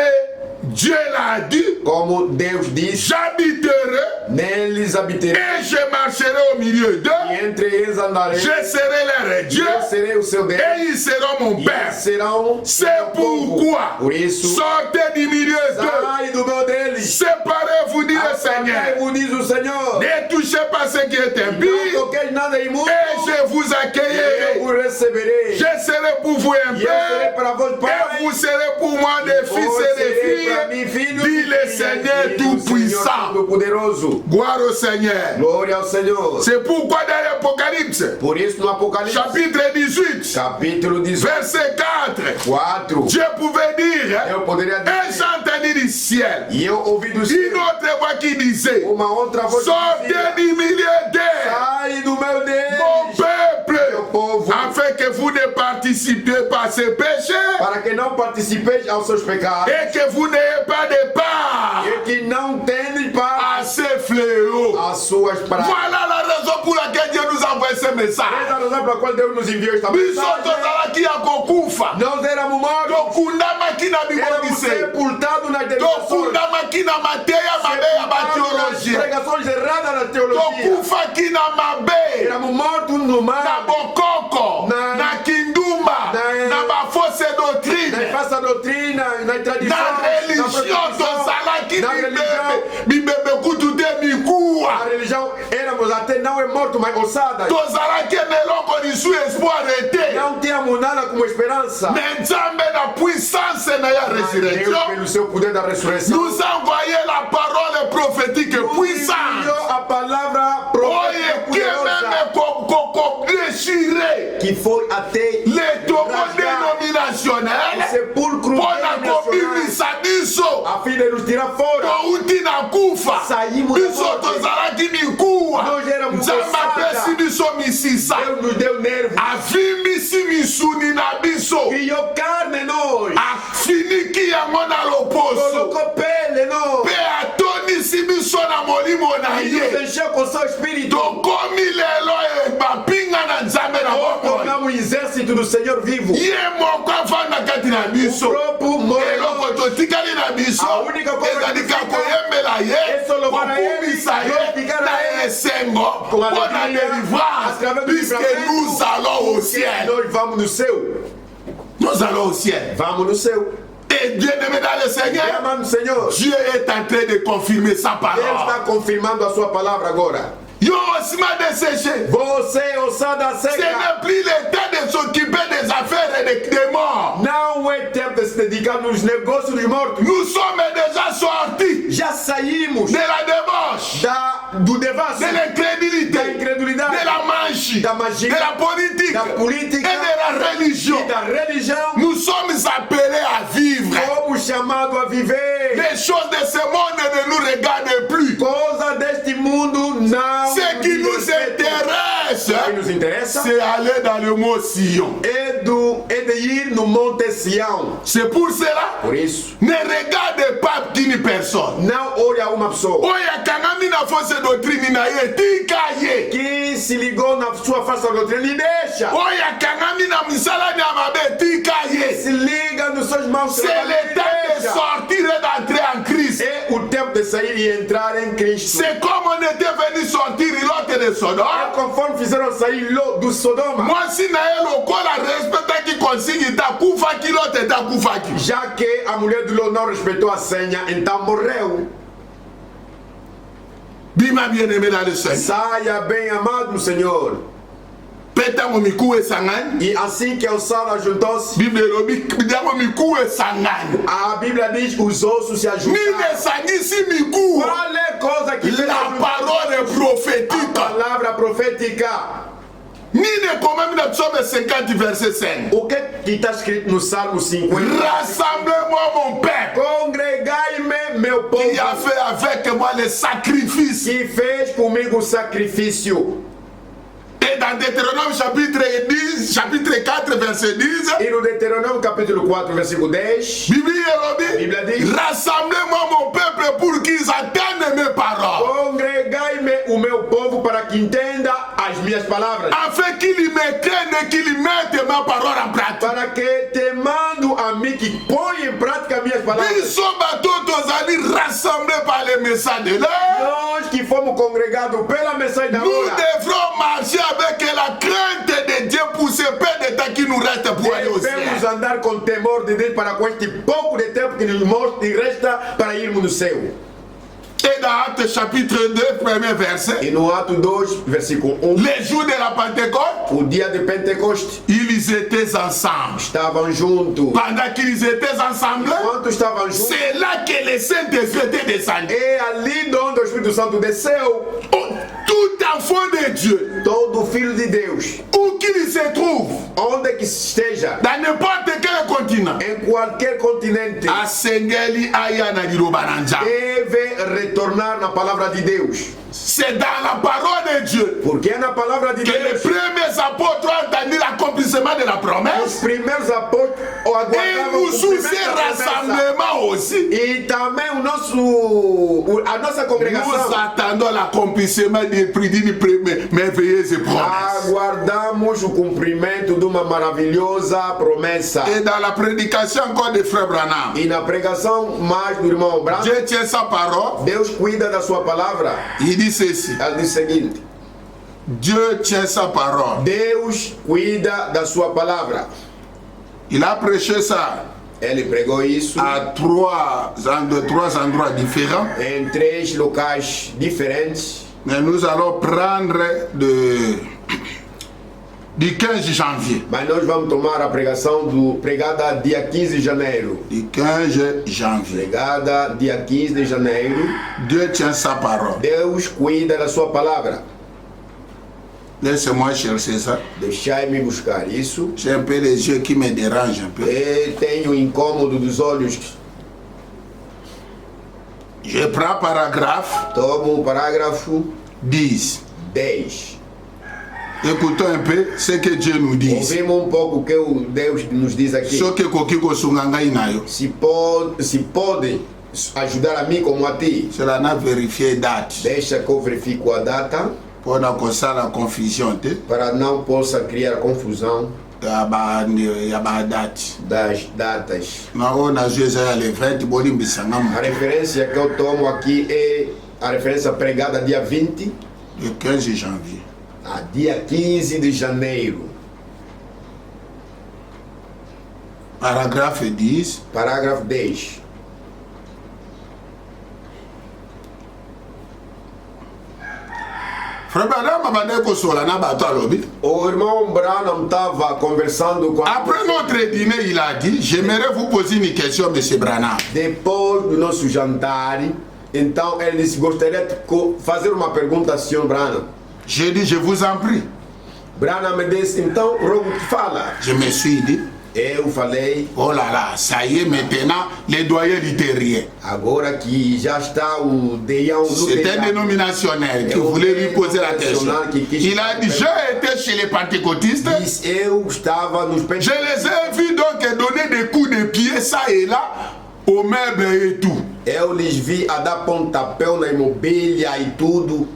Dieu l'a dit, Como Deus disse, j'habiterai neles habiterei, et je marcherai au milieu d'eux. e entre eles andarei, Je serai leur Dieu eu serei o seu Deus, et ils seront mon e Père. serão C'est meu povo. pourquoi Por isso, sortez du milieu d'eux, sai do meio deles, séparez-vous, dit le Seigneur. apartai-vos, diz o Senhor, Ne touchez pas ce qui est não impie toqueis nada imundo, et je vous e eu accueillerai. vos receberei, Je serai pour vous un e eu serei père para vós et pai, vous serez pour moi des fils vós et des serei para mim filles, filhos, dit le Seigneur Tout-Puissant. Todo-Poderoso. Gloire au Seigneur. Glória ao Senhor. C'est pourquoi dans l'Apocalypse, Por isso no Apocalipse, chapitre 18, capítulo 18, verset 4, 4, Dieu pouvait dire, eu poderia un dizer, chant entendu du ciel, e eu ouvi do une céu autre voix qui disait, uma outra voz que sortez dizia, du milieu d'eux, sai do meu mon Deus, peuple, meu povo, afin que vous ne participiez pas à ces péchés para que não participeis aos seus pecados, et que vous n'ayez pas de part e que não tendes para à ces fléaux. as suas práticas. Voilà la raison pour laquelle Dieu nous a envoyé ce message. Essa é a razão pela qual Deus nos enviou esta Biso mensagem. tozalaki ya kokufa, Nós éramos mortos, tokundamaki na éramos bibonise, sepultados nas denominações, tokundamaki na mateya mabe ya nas bateologie, pregações erradas na teologia. tokufaki na mabe, Éramos mortos no na mar, bokoko, Na- na kindumba, Na- na bafausse na doctrine, falsa doutrina, na tradição, na religion tozalaki na religião. bibebe kutu te mikuwa, A religião éramos até não é morto, mas ossadas. tozalaki meloko lisu espoir ete. Não tínhamos nada como esperança. Mais Nzambe na puissance na ya Deus, résurrection pelo seu poder da ressurreição, nous a envoyé la parole prophétique puissante. enviou a palavra Oye, profética que poderosa, même déchiré que foi até les tombeaux rasgar o dénominationnels sepulcro pour na denominacional, kobimisa biso a fim de nos tirar fora. touti na kufa Saímos da biso morte. tozalaki mikuwa Nós éramos Nzambe osada. apesi biso misisa Deus nos deu nervos, avimbisi misuni na biso criou carne em nós, afiniki yango na loposo colocou pele em nós, mpe atonisi biso na molimo na e nos ye encheu com seu espírito. tokomi lelo bapinga na Nzambe na bomoi Tornamos o exército do Senhor vivo. ye moko avanda kati na O biso próprio morreu. eloko totikali na biso A única coisa ezali que ka fica koyembela ye é só louvar a ele, kokumisa ye glorificar a na ele, esengo com a mpo na alegria, délivrance através do puisque livramento, nous allons au ciel Nós vamos no céu. nous allons au ciel Vamos no céu. et bien aimé dans le Seigneur Amado no Senhor. Dieu est en train de confirmer sa Deus está parole confirmando a sua palavra agora. yo osima desséché Você, ossada ce seca, n'est plus le temps de s'occuper des affaires des morts não é tempo de se dedicar nos negócios dos mortos. nous sommes déjà sortis Já saímos de la débauche do devasso, de l'incrédulité, da incredulidade, de la magie, da magia, de la politique da política et de la religion. e da religião. Nous sommes appelés à vivre. Fomos chamados a viver. Les choses de ce monde ne nous regardent plus. Coisa deste mundo não Ce qui nous respeita. intéresse, O que nos interessa c'est aller dans le mot Sion. é medo é de ir no Monte Sião. C'est pour cela, Por isso, ne regarde pas qu'une personne. não olhe a uma pessoa Oya kangami na force doctrine na ye, tika ye. que se ligou na sua falsa doutrina e deixa. Oya kangami na misala na mabe, tika ye. Se liga nos seus maus C'est le temps de sortir et d'entrer en Christ. É o tempo de sair e entrar em Cristo. C'est comme on était venu sortir l'autre de É Sodome. conforme fizeram sair Ló do Sodoma. Moi si na ye lokola respecta ki consigne ta kufa ki l'autre ta kufa ki. Já que a mulher de Ló não respeitou a senha, então morreu. Bima bien aimé dans le Seigneur. Saia bem amado no Senhor. Peta mo miku e sangani. E assim que o Saulo juntou-se, Bible lobi diamo miku e sangani. a Bíblia diz que os ossos se ajuntaram. Mine sangisi miku. Qual é a coisa que fez La ajuntar? parole A prophétique. palavra profética. Mine comme dans Psaume 50 verset 5. O que está escrito no Salmo 50? Rassemble-moi mon peuple Congregai-me, meu povo, qui a fait avec moi les sacrifices. que fez comigo o sacrifício. Et dans Deutéronome chapitre 10, chapitre 4 verset 10, E no Deuteronômio capítulo 4, versículo 10, Bíblia diz: rassemblez-moi mon peuple pour qu'ils attendent mes paroles. congregai-me o meu povo para que entenda as minhas palavras, Afin qu'ils me craignent, qu'ils mettent ma parole en pratique. para que temando a mim que põe em prática as minhas palavras. Ils sont bateaux ali rassemblés par les messages de l'heure. Nós que fomos congregados pela mensagem da Nous hora, devrons marcher avec la crainte de Dieu pour ce peu de temps qui nous reste pour aller au devemos ciel. andar com temor de Deus para com este pouco de tempo que nos mostra e resta para irmos no céu. Et dans Actes chapitre 2, premier verset, E no Ato 2, versículo 1, les jours de la Pentecôte, o dia de Pentecoste, ils étaient ensemble. estavam juntos. Pendant qu'ils étaient ensemble, Enquanto estavam juntos, c'est là que le Saint-Esprit était descendu. é ali de onde o Espírito Santo desceu. Oh, tout enfant de Dieu, Todo filho de Deus, où qu'il se trouve, onde que esteja, dans n'importe quel continent, em qualquer continente, asengeli aya na liloba na Nzambe. deve retornar na palavra de Deus. C'est dans la parole de Dieu Porque é na palavra de que les Deus premiers apôtres ont entendu l'accomplissement de la os promesse. primeiros apóstolos Et aguardavam o nous sous cumprimento ces da promessa. rassemblements aussi, E também a nossa nous congregação attendons l'accomplissement d'une merveilleuse promesse. aguardamos o cumprimento de uma maravilhosa promessa. Et dans la prédication encore de Frère Branham, E na pregação mais do irmão Branham, Dieu tient sa parole. Deus cuida da sua palavra. Il dit ceci. Ela diz o seguinte: Dieu tient sa parole. Deus cuida da sua palavra. Il a prêché ça Ele pregou isso à trois endroits différents. em 3 locais diferentes. Mais nous allons prendre du 15 janvier. Mas nós vamos tomar a pregação pregada dia 15 de janeiro. Du 15 janvier. Pregada dia 15 de janeiro. Dieu tient sa parole. Deus cuida da sua palavra. Laissez-moi chercher ça. Deixai-me buscar isso. J'ai un peu les yeux qui me dérangent un peu. E tenho o incômodo dos olhos. Je prends paragraphe Tomo o parágrafo 10. 10. Écoutons un peu ce que Dieu nous dit. Ouvimos pouco o que o Deus nos diz aqui. Ce que kokiko sunganga inayo. Se pode ajudar a mim como a ti. Cela n'a vérifié date. Deixa que eu verifico a data Pour na la confusion te. para não possa criar confusão Ya ba date. das datas. Na ona Jésus le 20 boli mbisanga A referência que eu tomo aqui é a referência pregada dia 20 le 15 janvier. a dia 15 de janeiro. Paragraphe 10. Parágrafo 10. Frère Branham m'a dit que sola na bato alobi. O irmão Branham estava conversando com Après notre dîner, il a dit, j'aimerais vous poser une question, monsieur Branham. depois do nosso jantar. Então ele disse: gostaria de fazer uma pergunta ao senhor Branham. J'ai dit, je vous en prie. Branham me disse: então, rogo que fala. Je me suis dit, Eu falei. Oh là là, ça y est, maintenant, les doyens littéraires. Agora que já está o Deião no C'est un dénominationnel qui voulait lui poser la question. Il a dit, j'ai été chez les pentecôtistes. Eu estava nos Je les ai vus donc donner des coups de pied, ça et là, aux meubles et tout. Eu les vi a dar pontapé na imobília e tudo.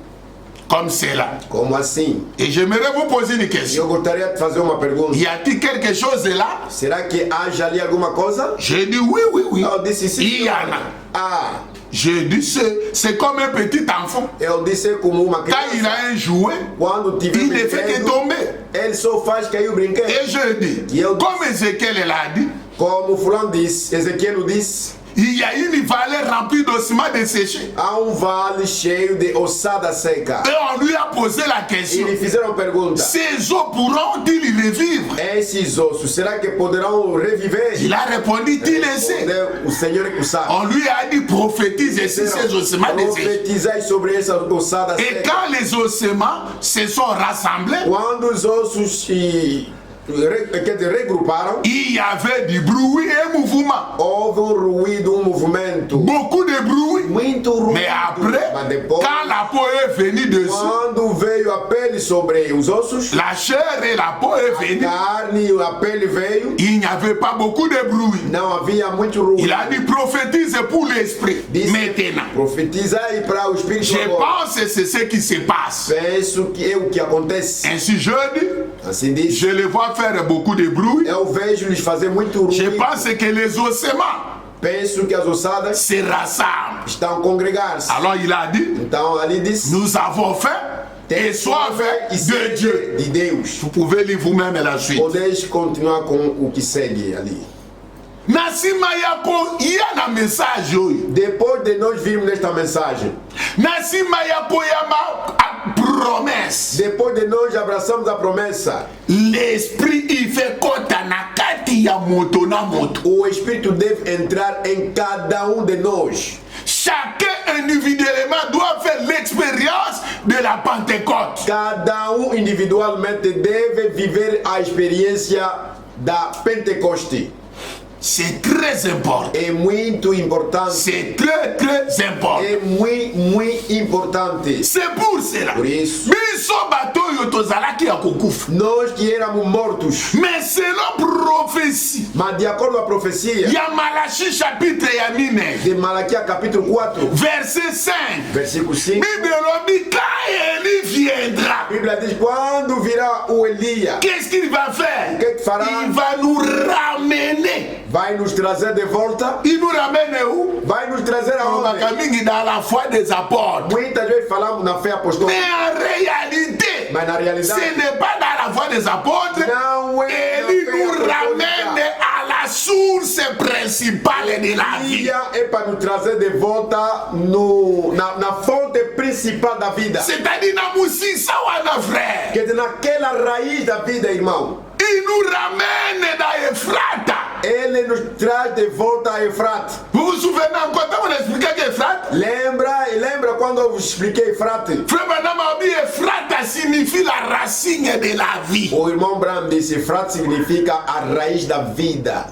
Comme c'est là. Como assim? Et j'aimerais vous poser une question. Eu gostaria de fazer uma pergunta. Y a-t-il quelque chose là? Será que haja ali alguma coisa? J'ai dit oui, oui, oui. Eu disse sim. Il y en a. Ah. J'ai dit c'est comme un petit enfant. Eu disse como uma criança. Quand il a un jouet, quando tiver il ne fait que tomber. Ele só faz cair o brinquedo. Et je dis, comme Ézéchiel l'a dit, como fulano disse, Ezequiel disse, il y a une vallée remplie d'ossements desséchés. há vale cheio de ossada seca. Et on lui a posé la question. E lhe fizeram pergunta. Ces eaux pourront-ils revivre? Esses ossos, será que poderão reviver? Il a répondu, il le sait. O Senhor que o sabe. On lui a dit, prophétise sur ces ossements desséchés. Profetizai sobre essa ossada seca. Et quand les ossements se sont rassemblés, quando os ossos regrouparam, il y avait du bruit et mouvement. Houve ruído, movimento. Beaucoup de bruit. Muito ruído. Mais après, Mas depois, quand la peau est venue dessus, quando veio a pele sobre os ossos, la chair et la peau est venue, carne e a pele veio, il n'y avait pas beaucoup de bruit. não havia muito ruído. Il a dit prophétise pour l'esprit. Maintenant, Profetizai para o espírito. je agora. pense que c'est ce qui se passe. Penso que é o que acontece. Ainsi je dis, Assim diz. je les vois faire beaucoup de bruit. Eu vejo-lhes fazer muito ruído. Je pense que les ossements Penso que as ossadas se rassemblent. estão a congregar-se. Alors il a dit, Então ali diz: nous avons faim et soif de Dieu. de Deus. Vous pouvez lire vous-même la suite. Podeis continuar com o que segue ali. Na cima yako iya na message oyo. Depois de nós virmos nesta mensagem, Na cima yako yama a promesse. depois de nós abraçamos a promessa, L'esprit il fait kota na kati ya moto na moto. o Espírito deve entrar em cada de nós. Chacun individuellement doit faire l'expérience de la Pentecôte. Cada individualmente deve viver a experiência da Pentecoste. C'est très important. É muito importante. C'est très très important. É muito importante. C'est pour cela. Por isso, Biso bato yo tozalaki ya kokufa. nós que éramos mortos, Mais selon prophétie, mas de acordo com a profecia ya Malachi chapitre ya 9, de Malaquias capítulo 4, verset 5. versículo 5, Bible lobi quand Élie viendra, a Bíblia diz: quando virá o Elias, qu'est-ce qu'il va faire? que fará? Il va nous ramener. Vai nos trazer de volta. Il nous ramène où? Vai nos trazer On va aonde? dans la foi des apôtres. Muitas vezes falamos na fé Mais apostólica, en réalité, mas na ce realidade n'est pas dans la foi des apôtres. não é Élie na fé nous ramène apostólica. à la source principale de la vie. Elias é para nos trazer de volta na fonte principal da vida. C'est-à-dire na musisa wana frère. Que é naquela raiz da vida, irmão. Il nous ramène dans Ephrata. Ele nos traz de volta a Efrate. Vous vous souvenez encore quand on expliquait que Ephrata? Lembra quando eu vos expliquei Efrate? Frère Madame a dit Ephrata signifie la racine de la vie. O irmão Bram disse: Efrate significa a raiz da vida.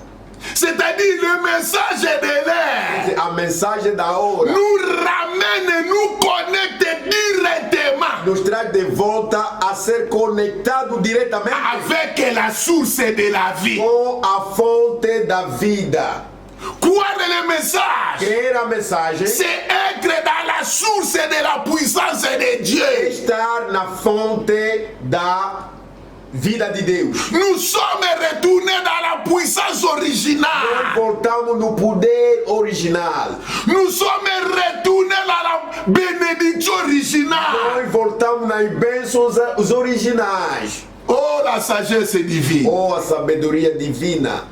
C'est-à-dire le message de l'air A mensagem da hora nous ramène, nous connecte directement nos traz de volta a ser conectado diretamente avec la source de la vie. com a fonte da vida. Quoi le message? Crer a mensagem, C'est être dans la source de la puissance de Dieu. estar na fonte da vida de Deus. Nous sommes retournés dans la puissance Nós originale. voltamos no poder original. Nous sommes retournés dans la bénédiction originale. Nós voltamos nas bênçãos os originais. Oh, la sagesse divine. Oh, a sabedoria divina.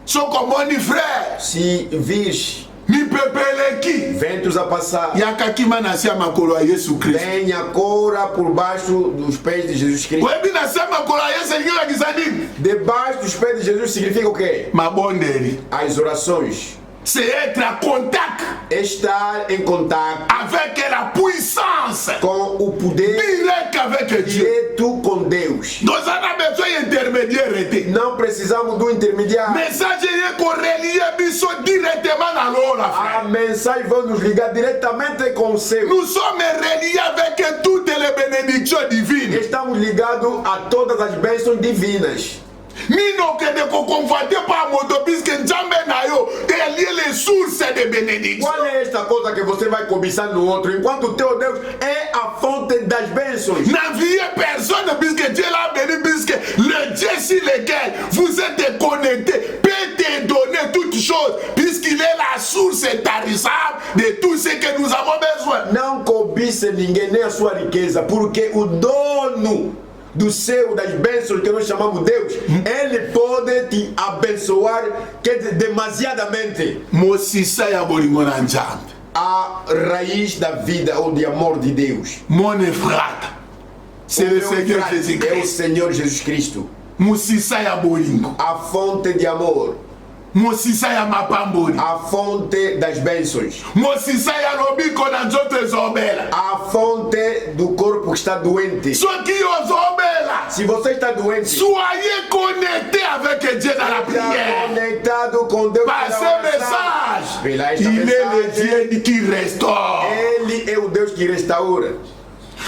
So comme on dit frère, Se vires ni pepeleki. ventos a passar, Yakakima nasia makolo ya Yesu Kristo. venha cora por baixo dos pés de Jesus Cristo. Webi nasia makolo ya Yesu Kristo kisadini. Debaixo dos pés de Jesus significa o quê? Mabondeli. As orações. C'est être en contact Estar em contato avec la puissance com o poder direct avec Dieu. direto com Deus. Nous avons besoin intermédiaire. Não precisamos do intermediário. Message est relié directement dans l'eau. A mensagem vai nos ligar diretamente com o céu. Nous sommes reliés avec toutes les bénédictions divines. Estamos ligados a todas as bênçãos divinas. Nino que ne convoitez pas moto puisque Nzambe na yo est lié les sources de bénédiction. Qual é esta coisa que você vai cobiçar no outro enquanto o teu Deus é a fonte das bênçãos? N'enviez personne puisque Dieu l'a béni, puisque le Dieu sur lequel vous êtes connecté peut te donner toutes choses, puisqu'il est la source tarissable de tout ce que nous avons besoin. Não cobice ninguém nem a sua riqueza, porque o dono do céu, das bênçãos que nós chamamos Deus, ele pode te abençoar demasiadamente. Mosisa ya bolingo na Nzambe. A raiz da vida ou de amor de Deus. Mon frère, c'est le Seigneur É o Jésus-Christ. Senhor Jesus Cristo. Mosisa ya bolingo. A fonte de amor. Mosisa ya mapamboli. A fonte das bênçãos. Mosisa ya lobiko na nzoto ezobela. A fonte do corpo que está doente. Soki ozobela, Se você está doente, soyez connecté avec Dieu dans la está prière. conectado com Deus. Par pela ce oração. Pela message, esta il est le mensagem, Dieu qui restaure. Ele é o Deus que restaura.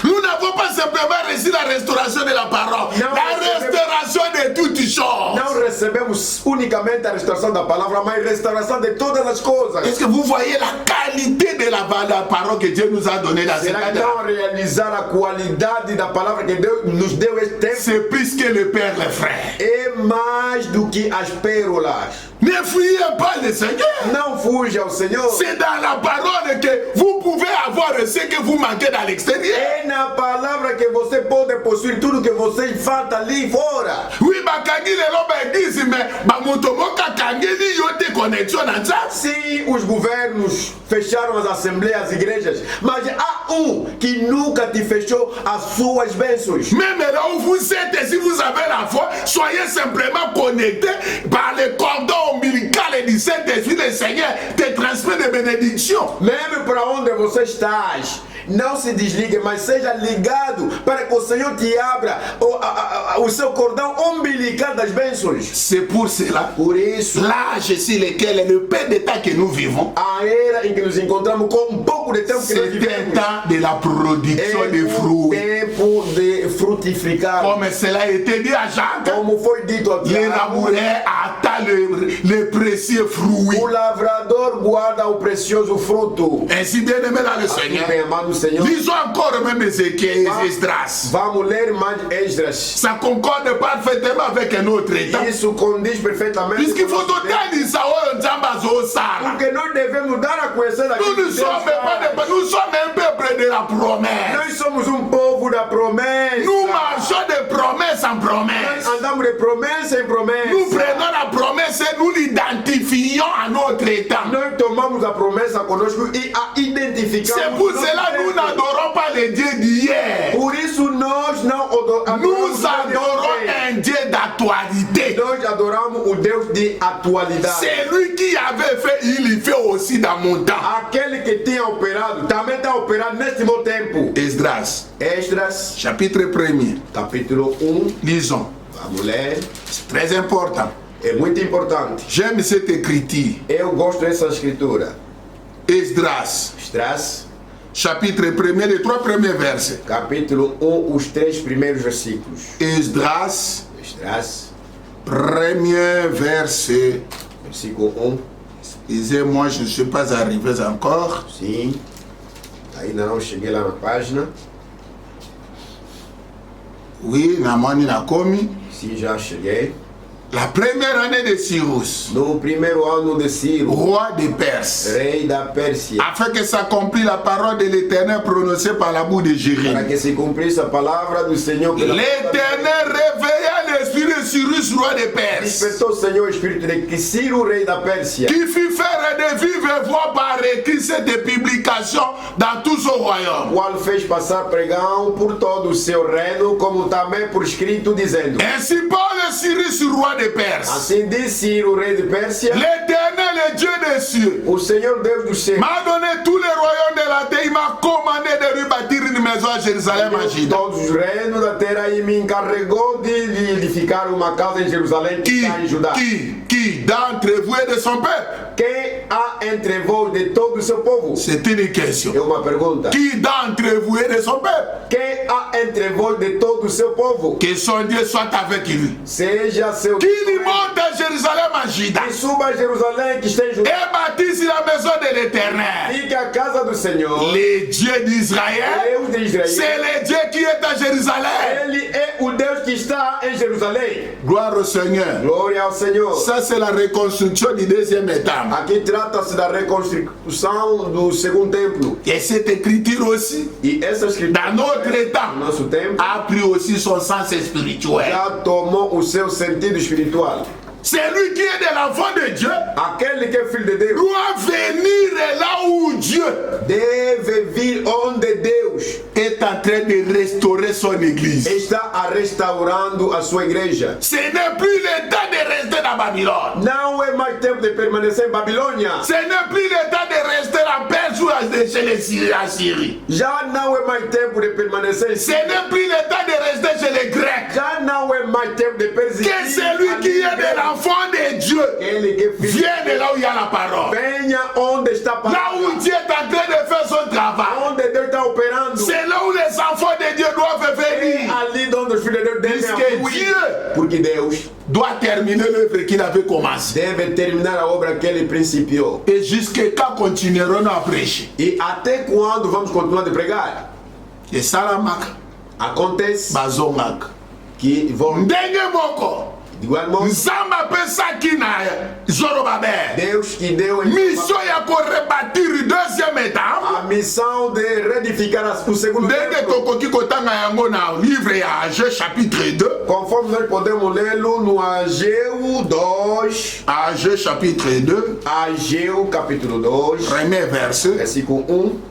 Nous n'avons pas simplement reçu la restauration de la parole, Non, la restauration de toutes choses. Não recebemos unicamente a restauração da palavra, mas a restauração de todas as coisas. Est-ce que vous voyez la qualité de la parole que Dieu nous a donnée dans cette Será que année? não realizar a qualidade da palavra que Deus nos deu este tempo? C'est plus que le Père, les frères. É mais do que as pérolas. Ne fuyez pas le Seigneur. Não fuja ao Senhor. C'est dans la parole que vous pouvez avoir ce que vous manquez dans l'extérieur. É na palavra que você pode possuir tudo que você falta ali fora. Oui, bakangi lelo baeglise, mais bamotomoka kangeli yote connexion na Nzambe. Sim, os governos fecharam as assembleias, as igrejas, mas há que nunca te fechou as suas bênçãos. Même là où vous êtes, si vous avez la foi, soyez simplement connectés par le cordon ombilical du Saint-Esprit. Le Seigneur te transmet des bénédictions. Mesmo para onde você estás, não se desligue, mas seja ligado para que o Senhor te abra o seu cordão umbilical das bênçãos. C'est pour cela, Por isso, l'âge sur lequel le peu de temps que nous vivons, a era em que nos encontramos com um pouco de tempo que nós c'est un vivemos, temps de la production de fruits. tempo de frutificar. Comme cela a été dit à Jacques, Como foi dito a le Tiago, laboureur attend le précieux fruit. o lavrador guarda o precioso fruto. Ainsi bien aimé dans le Assim, Seigneur. bem amado Senhor, Lisons encore même Ézéchiel, Esdras. vamos ler mais Esdras. Ça concorde parfaitement avec un autre état. Isso condiz perfeitamente Puisqu'il com o faut nosso tempo. doter d'Israël Nzamba Sala. Porque nós devemos dar a conhecer Nous aquilo ne que Deus sommes pas faz. nous sommes un peuple de la promesse. Nós somos um povo da promessa. Nous marchons de promesse en Nós promesse. andamos de promessa em promessa. Nous prenons la promesse et nous l'identifions à notre état. Nós tomamos a promessa conosco e a identificamos. C'est pour no nosso cela que nous tempo. n'adorons pas les dieux d'hier. Por isso nós não adoramos Nous adorons un Dieu d'actualité. Nós adoramos o Deus de atualidade. C'est lui qui avait fait, il y fait aussi dans mon temps. Aquele que tinha operado, também está operando neste meu tempo. Esdras, Esdras, chapitre 1er. capítulo 1. Lisons. Vamos ler. C'est très important. É muito importante. J'aime cette écriture. Eu gosto dessa escritura. Esdras, Esdras, chapitre 1er, les 3 premiers versets. capítulo 1, os 3 primeiros versículos. Esdras, Esdras, premier verset. versículo 1. Excusez-moi, je ne suis pas arrivé encore. Sim. Ainda não cheguei lá na página. Oui, Namani Nakomi. Sim, já cheguei. La première année de Cyrus, No primeiro ano de Ciro, roi de Perse, rei da Pérsia, afin que s'accomplisse la parole de l'Éternel prononcée par la bouche de para Jérémie. que se cumprisse a palavra do Senhor. L'Éternel réveilla l'esprit de Cyrus, roi de Perse, Despertou o Senhor o espírito de Ciro, rei da Pérsia, qui fit faire de vive voix par écrit cette publication dans tout son royaume. qual fez passar pregão por todo o seu reino, como também por escrito, dizendo: Ainsi parle Cyrus, roi de Perse. Assim diz Ciro, rei de Pérsia. L'Éternel, le Dieu des cieux, O Senhor Deus do céu m'a donné tous les royaumes de la terre. Il m'a commandé de rebâtir une maison à Jérusalem, à Juda. todos os reinos da terra e me encarregou de lhe edificar uma casa em Jerusalém que está em Judá. Qui d'entre vous est de son peuple? Quem há entre vós de todo o seu povo? C'est une question. É uma pergunta. Qui d'entre vous est de son peuple? Quem há entre vós de todo o seu povo? Que son Dieu soit avec lui. Seja seu Qui lui monte à Jérusalem, à Juda, e suba a Jerusalém que está em Judá. et bâtisse la maison de l'Éternel. Fique a casa do Senhor. Le Dieu d'Israël, Deus de Israel. c'est le Dieu qui est à Jérusalem. Ele é o Deus que está em Jerusalém. Gloire au Seigneur. Glória ao Senhor. Ça, c'est la reconstruction du deuxième état. Aqui trata-se da reconstrução do segundo templo. Et cette écriture aussi, E essa escritura, dans notre état, no nosso tempo, a pris aussi son sens spirituel. já tomou o seu sentido espiritual. C'est lui qui est de l'enfant de Dieu, Aquele que é filho de Deus doit venir là où Dieu deve vir onde Deus est en train de restaurer son église. está restaurando a sua igreja. Ce n'est plus le temps de rester dans Babylone. Não é mais tempo de permanecer em Babilônia. Ce n'est plus le temps de rester en Perse ou chez les Syrie. Já não é mais tempo de permanecer em Ce n'est plus le temps de rester chez les Grecs. Já não é mais tempo de perseguir. Que celui qui est de l'enfant de Dieu Ele que é filho vienne de là où il y a la parole. venha onde está a Là où palavra. Dieu est en train de faire son travail. Onde Deus está operando. C'est là où les enfants de Dieu doivent É venir. ali onde os filhos de Deus devem Puisque afluir. Dieu Porque Deus doit terminer l'œuvre qu'il avait commencé. deve terminar a obra que ele principiou. Et jusqu'à quand continuerons à prêcher? E até quando vamos continuar de pregar? Et ça la marque. Acontece Bazongak. que vão Ndenge moko. de igual modo, Nzambe apesaki na Zorobabel. Deus que deu em Mission ya ko rebâtir deuxième étape. a missão de reedificar o segundo Ndenge templo. tokoki kotanga yango na livre ya Ageu chapitre 2. Conforme nós podemos lê-lo no Ageu 2, Ageu chapitre 2, Ageu capítulo 2, premier verset. versículo 1.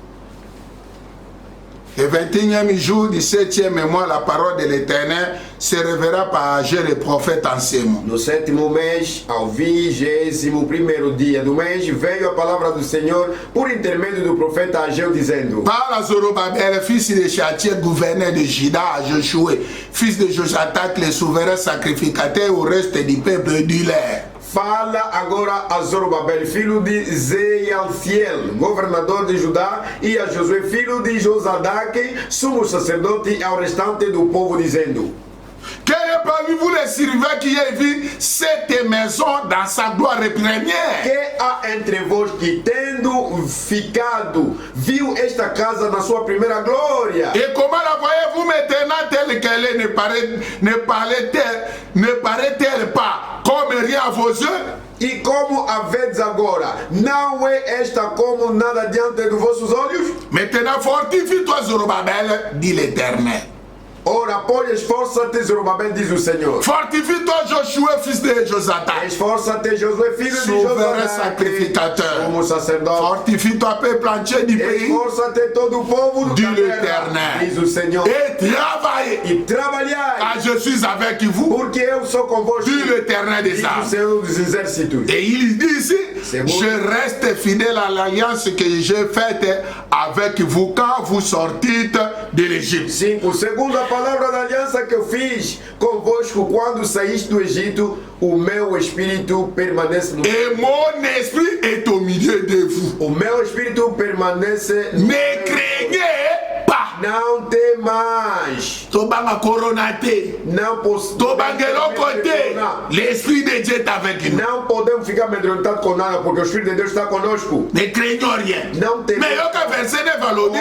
Le 21e jour du 7e mois, la parole de l'Éternel se révéla par Ageu le prophète en ces mots. No sétimo mês, ao 21º dia do mês, veio a palavra do Senhor por intermédio do profeta Ageu, dizendo: Par à Zorobabel, fils de Shealtiel, gouverneur de Juda, à Josué, fils de Josatak, le souverain sacrificateur, au reste du peuple d'Hilaire. Fala agora a Zorobabel, filho de Zealtiel, governador de Judá, e a Josué, filho de Josadaque, sumo sacerdote, e ao restante do povo, dizendo: Quel est parmi vous les serviteurs qui a vu cette maison dans sa gloire première? Que há entre vós que, tendo ficado, viu esta casa na sua primeira glória? Et comment la voyez-vous maintenant telle qu'elle est? Ne paraît-elle pas comme rien à vos yeux? E como a vedes agora, não é esta como nada diante dos vossos olhos? Maintenant fortifie-toi, Zorobabel, dit l'Éternel. Ora, pois, esforça-te, Zorobabel, diz o Senhor. Fortifie-toi, Josué, fils de Josatak, Esforça-te, Josué, filho de souverain Josadaque, sacrificateur. como sacerdote. Fortifie-toi, peuple entier du pays, Esforça-te, todo o povo dit da terra, l'Éternel, diz o Senhor. et travaillez, E trabalhai, car je suis avec vous, porque eu sou convosco, dit l'Éternel des diz o armes. Senhor dos exércitos. Et il dit ici, C'est bon. je reste fidèle à l'alliance que j'ai faite avec vous quand vous sortîtes de l'Égypte. 5. Segundo a palavra da aliança que eu fiz convosco quando saíste do Egito, o meu espírito permanece no... Et mon esprit est au milieu de vous. O meu espírito permanece no... Ne craignez pas. Não temais. Tobanga coronate. Não posso... Tobangelo côté. L'esprit de Dieu est avec nous. Não podemos ficar amedrontados com nada, porque o Espírito de Deus está conosco. Ne craignons rien. Não temais. Mais au verset 9 à l'autre,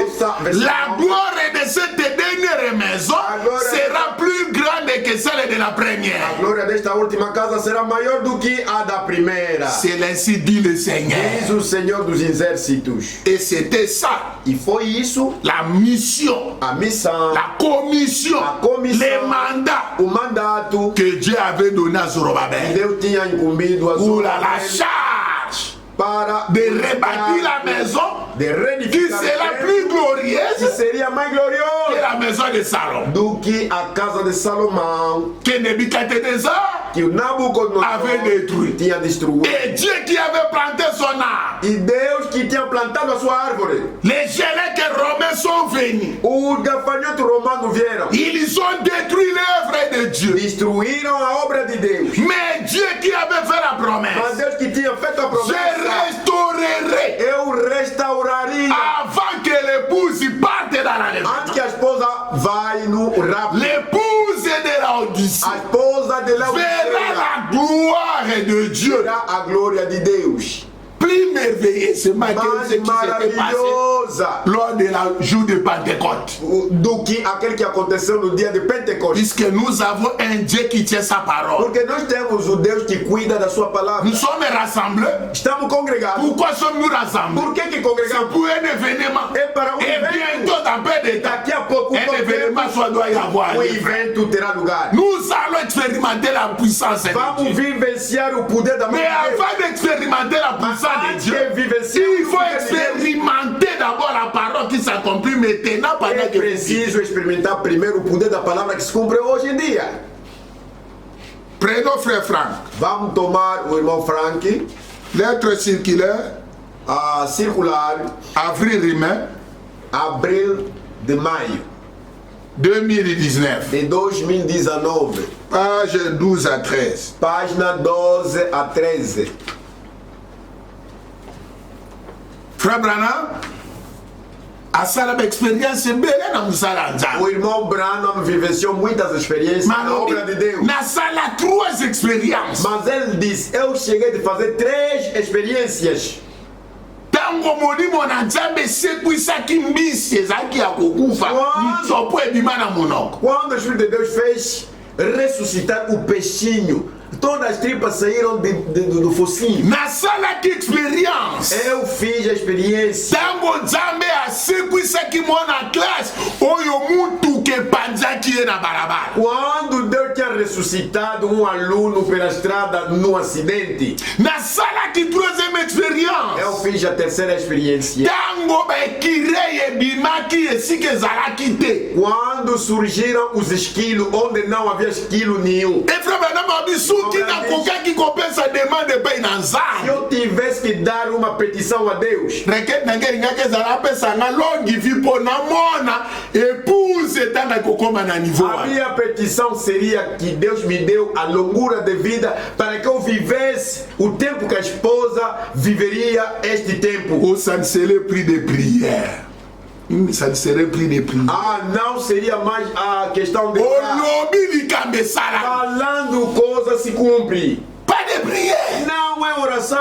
la gloire de cette dernière maison sera plus grande que celle de la A première. glória desta última casa será maior do que a da primeira. C'est ainsi dit le Seigneur. Diz o Senhor dos Exércitos. Et c'était ça, E foi isso, la mission, a missão, la commission, A commission. les mandats o mandato que Dieu avait donné à que Zorobabel Deus tinha incumbido a pour la Zorobabel charge para de rebâtir la maison de qui reedificar sera o plus templo, que glorieuse seria mais que gloriosa la maison de Salomon. do que a casa de Salomão. Que Nebuchadnezzar que o Nabucodonosor avait détruit. tinha destruído. Et Dieu qui avait planté son arbre. E Deus que tinha plantado a sua árvore. Les Gélecs romains sont venus. Os gafanhotos romanos vieram. Ils ont détruit l'œuvre de Dieu. Destruíram a obra de Deus. Mais Dieu qui avait fait la Mas promesse. Deus que tinha feito a Je promessa. restaurerai Eu restauraria. avant que l'épouse parte dans la Antes que a esposa vai no rapto. L'épouse de la Odyssée A esposa de verra Laodiceia la gloire de Dieu. verá a glória de Deus. Plus merveilleusement que Mais ce qui s'était passé maravilhosa lors de la jour de Pentecôte. do que aquele que aconteceu no dia de Pentecostes. Puisque nous avons un Dieu qui tient sa parole. Porque nós temos o Deus que cuida da sua palavra. Nous sommes rassemblés. Estamos congregados. Pourquoi sommes-nous rassemblés? Por que C'est congregamos? pour un événement. É para um Et evento. bientôt, dans peu de temps, Daqui a pouco un événement soit doit y avoir. o evento terá lugar. Nous allons expérimenter la puissance de Vamos Dieu. vivenciar o poder da mão Mais de Deus. avant d'expérimenter la puissance de Antes Dieu, de vivenciar il o faut poder de Deus, expérimenter d'abord la parole qui s'accomplit maintenant pendant é que vous vivez. preciso experimentar primeiro o poder da palavra que se cumpre hoje em dia. Prenons frère Franck. Vamos tomar o irmão Frank, Lettre circulaire, a circular, avril Romain, abril de maio 2019, de 2019, page 12 à 13. página 12 a 13. Frère Branham, asala expérience belle na musala nzambe. O irmão Branham vivenciou muitas experiências na obra de Deus. Na sala 3 expériences. Mas ele disse, eu cheguei de fazer 3 experiências. Tango molimo na nzambe sekwisaki mbisi ezalaki ya kokufa mitsopo ebima na monoko. Quando o Espírito de Deus fez ressuscitar o peixinho, todas as tripas saíram do focinho. Nasalaki experience. Eu fiz a experiência. Tango nzambe asekwisaki mwana classe oyo mutu kepanzaki ye na barabara. Quando Deus tinha ressuscitado um aluno pela estrada num acidente, Nasalaki troisième expérience. eu fiz a terceira experiência. Tango bekirei ebimaki esika ezalaki te. Quando surgiram os esquilos, onde não havia esquilo nenhum. Efrebe mabisuki na kokaki kopesa demande pe na Se nzambe. eu tivesse que dar uma petição a Deus, Requête nange ngaka ezala pesa nga longi vi mpo na mona épouse etanga kokoma na niveau a wana. minha petição seria que Deus me deu a longura de vida para que eu vivesse o tempo que a esposa viveria este tempo. Oh, ça ne serait plus de prière. Ça ne serait plus de prière. Ah, não seria mais a questão de orar. Olobi likambe sala. Falando coisa se cumpre. Pas de prière. Não é oração.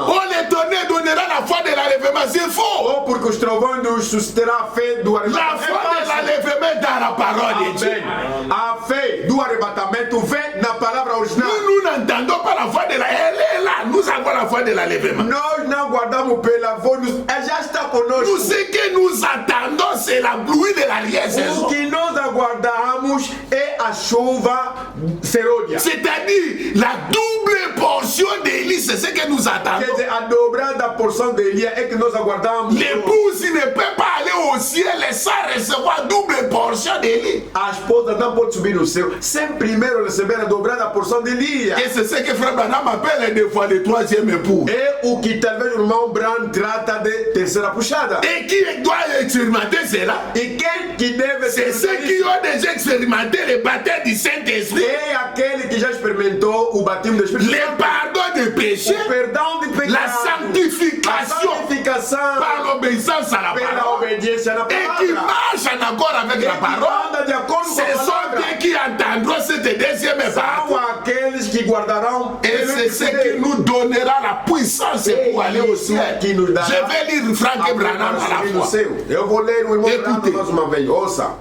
On les donnera la foi de l'enlèvement. C'est faux. Ou porque os trovões nos suscitará a fé do La arrebatamento. foi de l'enlèvement dans la parole de Dieu. Amém. A fé do arrebatamento vem na palavra original. Nous n'entendons pas la foi de la... Elle est là. Nous avons la foi de l'enlèvement. Nós não guardamos pela voz, ela já está conosco. Nous, ce que nous attendons, c'est la pluie de l'arrière-saison. O que nós aguardamos é a chuva serôdia. C'est-à-dire, la double portion d'Élie, c'est ce que nous Quer attendons. dizer, a dobrada porção de Elia é que nós aguardamos. L'épouse ne peut pas aller au ciel sans recevoir double portion d'Élie. A esposa não pode subir no céu sem primeiro receber a dobrada porção de Elia. Et c'est ce que Frère Branham appelle des fois le troisième époux. É o que talvez o irmão Brown trata de terceira puxada. Et qui doit expérimenter cela? E quem que deve C'est ser ceux qui ont déjà expérimenté le baptême du Saint-Esprit, é aquele que já experimentou o batismo do Espírito le Santo. pardon des péchés, O perdão de pecado. la A sanctification santificação par l'obéissance à la pela parole. obediência na Et qui palavra. marchent en accord avec la parole. Anda de acordo com Ce a sont palavra. eux qui entendront cette deuxième São partie. aqueles que guardarão. Et c'est ce qui nous donnera la puissance pour aller au ciel. Je vais lire Frank Branham à la fois. Eu vou ler o irmão Écoutez. Branham mais uma vez. Ouça.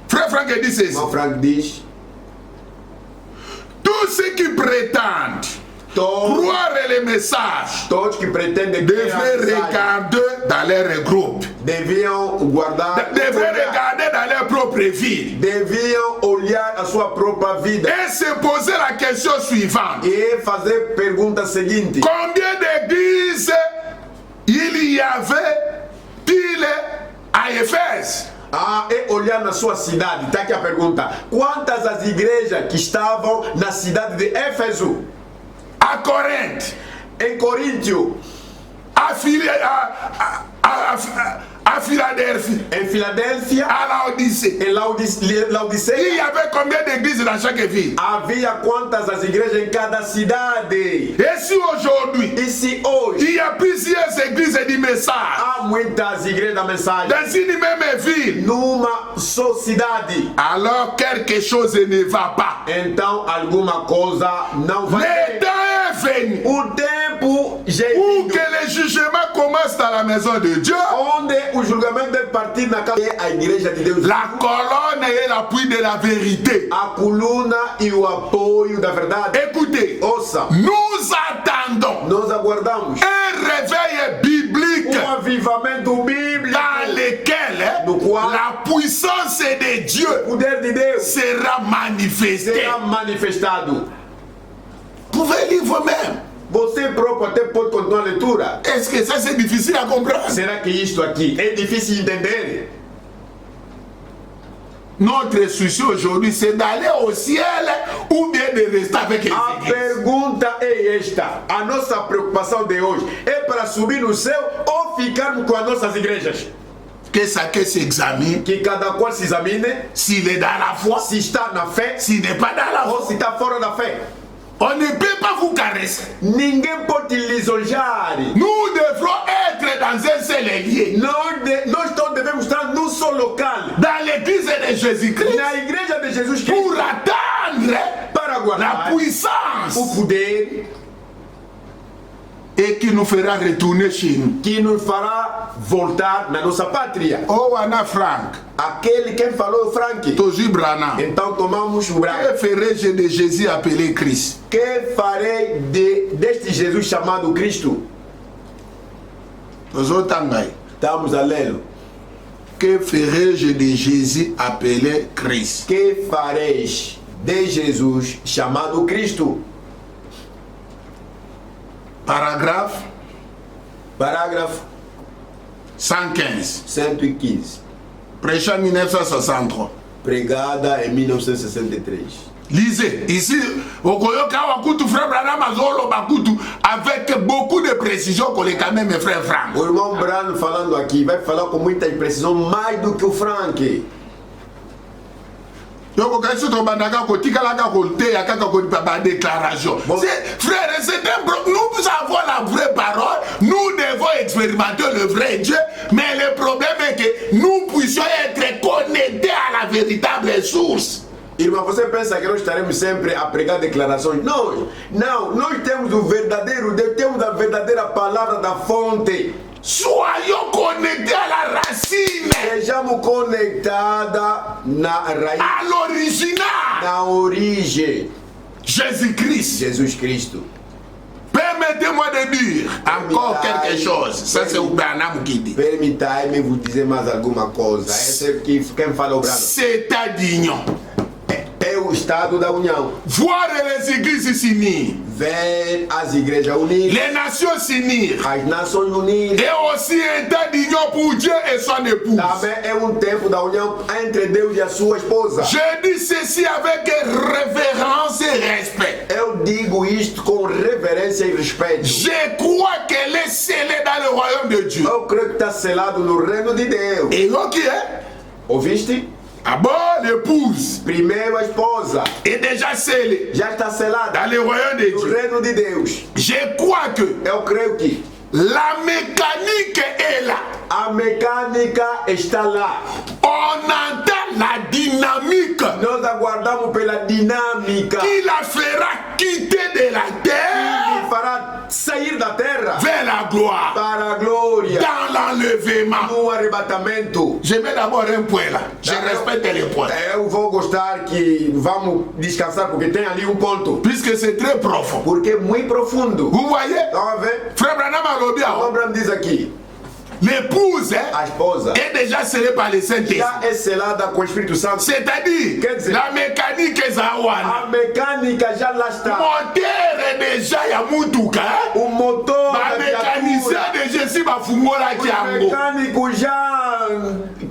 Frère Frank dit O ceci. irmão Frank diz: Tous ceux qui prétendent croire les messages todos que pretendem devraient regarder dans leur groupe, deviam guardar, devraient regarder dans leur propre vie deviam olhar a sua própria vida et se poser la question suivante. e fazer pergunta seguinte: Combien d'églises il y avait-il à Éphèse? E olhar na sua cidade, está aqui a pergunta: quantas as igrejas que estavam na cidade de Éfeso? À Corinthe, Em Coríntio, à Philadelphie, em Filadélfia, à Laodicée. em Laodiceia. Il y avait combien d'églises dans chaque ville? Havia quantas as igrejas em cada cidade? Et si aujourd'hui, E se hoje il y a plusieurs églises du message há muitas igrejas da mensagem dans une même ville, numa só cidade, alors quelque chose ne va pas. então alguma coisa não vai Le bem. temps est venu O tempo já é pour vindo, que le jugement commence dans la maison de Dieu. onde o julgamento deve partir na casa é a igreja de Deus. La colonne et l'appui de la vérité. A coluna e o apoio da verdade. Écoutez, Ouça, nous attendons nós aguardamos un réveil biblique avivamento bíblico dans lequel no qual la puissance de Dieu o poder de Deus sera manifestée. será manifestado. Vous pouvez lire vous-même. Você próprio até pode continuar a leitura. Est-ce que ça c'est difficile à comprendre? Será que isto aqui é difícil de entender? Notre souci aujourd'hui c'est d'aller au ciel ou bien de rester avec les A églises. pergunta é esta. A nossa preocupação de hoje é para subir no céu ou ficarmos com as nossas igrejas? Que chacun s'examine Que cada qual se examine s'il est dans la foi, se está na fé s'il n'est pas dans la ou foi. se está fora da fé. On ne peut pas vous caresser. Ninguém pode te lisonjar. Nous devrons être dans un seul lieu. Nós todos devemos estar num só local. Dans l'église de Jésus-Christ. Na igreja de Jesus Cristo. Pour attendre Para la aguardar puissance. o poder Et qui nous fera retourner chez nous. que nos fará voltar na nossa pátria. Oh, Anna Frank. Aquele quem falou Frank. Toji Branham. Então tomamos o branco. Que ferai-je de Jésus appelé Christ? Que farei deste Jesus chamado Cristo? Tozo Tangai. Estamos a lê-lo. Que ferai-je de Jésus appelé Christ? Que fareis de Jesus chamado Cristo? Paragraphe Parágrafo 115. 115. Prêché en 1963. Pregada em 1963. Lisez. Ici, au Koyoka Wakutu, frère Branham Azolo Bakutu, avec beaucoup de précision qu'on est quand même frère Frank. O irmão Brano falando aqui vai falar com muita imprecisão mais do que o Frank. Donc, quand tu as kotika déclaration. Frère, nous avons la vraie parole, nous devons expérimenter le vrai Dieu, mais le problème est que nous puissions être connectés à la véritable source. Irmão, você pensa que nós estaremos sempre a pregar declarações? Não, nós temos o verdadeiro Deus, temos a verdadeira palavra da fonte. Soyons connectés à la racine, Sejamos conectados na raiz, à l'original, na origem. Jésus-Christ. Jesus Cristo. Permettez-moi de dire encore quelque chose. Ça, c'est o Branham qui dit. Permitai-me vous dizer mais alguma coisa. Esse é quem fala o Branham. C'est à d'union. É o estado da união. Voir les églises s'unir, Ver as igrejas unidas, les nations s'unir, as nações unidas. et aussi un temps d'union pour Dieu et son épouse. Também é tempo da união entre Deus e a sua esposa. Je dis ceci avec révérence et respect. Eu digo isto com reverência e respeito. Je crois qu'elle est scellée dans le royaume de Dieu. Eu creio que está selado no reino de Deus. Et donc, hein? Ouviste? D'abord, l'épouse Primeiro a esposa est déjà scellée já está selada dans le royaume de no Dieu. reino de Deus. Je crois que Eu creio que la mécanique est là. a mecânica está lá. On entend la dynamique Nós aguardamos pela dinâmica qui la fera quitter de la terre que fará sair da terra vers la gloire, para a glória, dans l'enlèvement. no arrebatamento. Je mets d'abord un point là. Je respecte les points. Eu vou gostar que vamos descansar porque tem ali ponto. Puisque c'est très profond. Porque é muito profundo. Vous voyez? Estão a ver? Frère Branham a O dit, Abraham diz aqui, l'épouse a esposa est déjà scellée par le Saint-Esprit. já é selada com o Espírito Santo. C'est-à-dire, Quer dizer, la mécanique est a zawana. mecânica já lá está. Moteur est déjà ya mutuka. O motor Ba da mécanicien viatura, de Jésus va fumola o kiango. mecânico já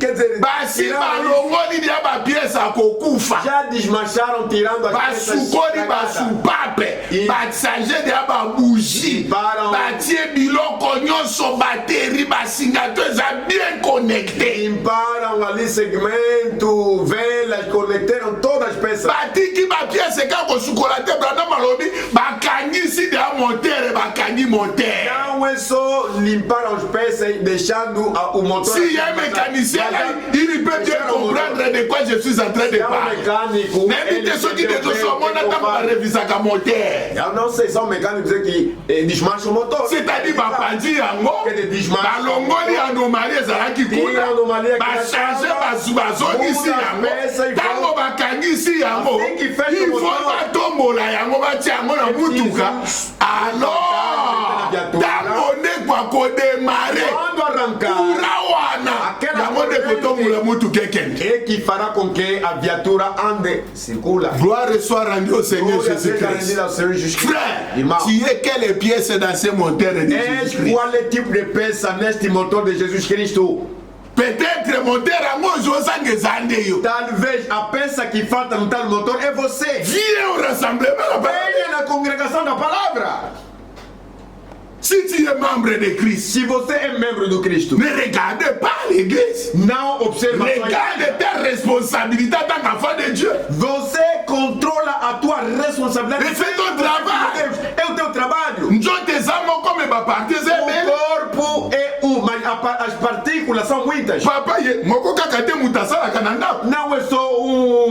quer dizer, basi balongoli dia bapiese akokufa já desmancharam tirando as peças basukoli estragadas. basupape basange dia babugie Limparam. batie biloko nyonso bateri basinga to eza bien connecté Limparam ali segmento, velas, conectaram todas as peças. batiki bapiese kaka kosukola te brana malobi bakangisi dia motere bakangi motere Não é só limpar as peças deixando o motor. si un mécanicien là, il peut bien comprendre de quoi je suis en train de parler. Mécanico. Même te ceux qui te sont mon attend revisaka moteur. Eu não sei, são mecânicos que desmancham o motor. C'est-à-dire bapandi yango balongoli anomalie ezalaki kuna bachange bazongisi yango ntango bakangisi yango ifo batombola yango batia yango na mutuka alors ntango ndekwa kodemare kura wana yango nde kotombola mutuka ekende. E que fará com que a viatura ande, circula. Gloire soit rendue au Seigneur Jésus-Christ. Frère, tu es quelle pièce dans ce moteur de Jésus-Christ? Qual é o tipo de peça neste motor de Jesus Cristo? Peut-être moteur yango ozosanga eza nde yo. Talvez a peça que falta no tal motor é você. Viens au rassemblement. Venha na congregação da palavra. Si tu es membre de Christ, Se você é membro do Cristo, ne regarde pas l'église. não observa sua Regarde igreja. ta responsabilité en tant qu'enfant de Dieu. Você controla a tua responsabilidade. E fais ton travail. É o teu trabalho. Nzote zamo comme ma partie O zebele. corpo é mas as partículas são muitas. Papa ye moko kaka te mutasala kananda. Não é só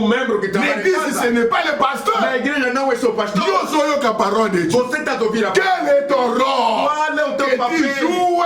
membro que trabalha em L'église ce casa. n'est pas le pasteur. Na igreja não é só o pastor. Yo soy la parole de Dieu. Você está ouvindo a Quel est ton rôle? Qual é o teu Que tu papel? joues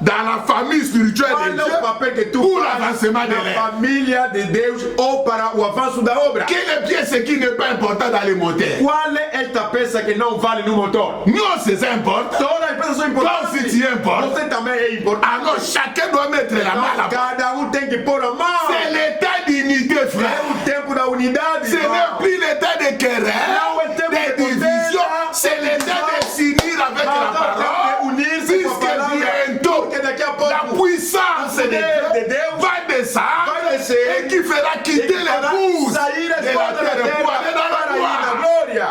dans la famille spirituelle Qual de é o Dieu papel que tu pour faz l'avancement de na l'œuvre. família de Deus ou para o avanço da obra? Quelle pièce qui n'est pas importante dans les moteurs? Qual é esta peça que não vale no motor? Nous, c'est important. Todas as peças são importantes. Toi, si tu es important. Você também é importante. Alors, chacun doit mettre la main là-bas. Cada tem que pôr a mão. C'est l'état d'unité, É frère. o tempo da unidade. Ce n'est plus l'état de querelle, Não é tempo de de division. contenda, C'est l'état de s'unir avec la Mas é tempo parole. de unir-se com a Puisque palavra. bientôt, Porque daqui a la pouco puissance de o poder de Dieu Deus va descendre vai descer et qui fera quitter e que fará l'épouse sair as de la portas da terre pour terra aller dans para la ir na gloire. glória.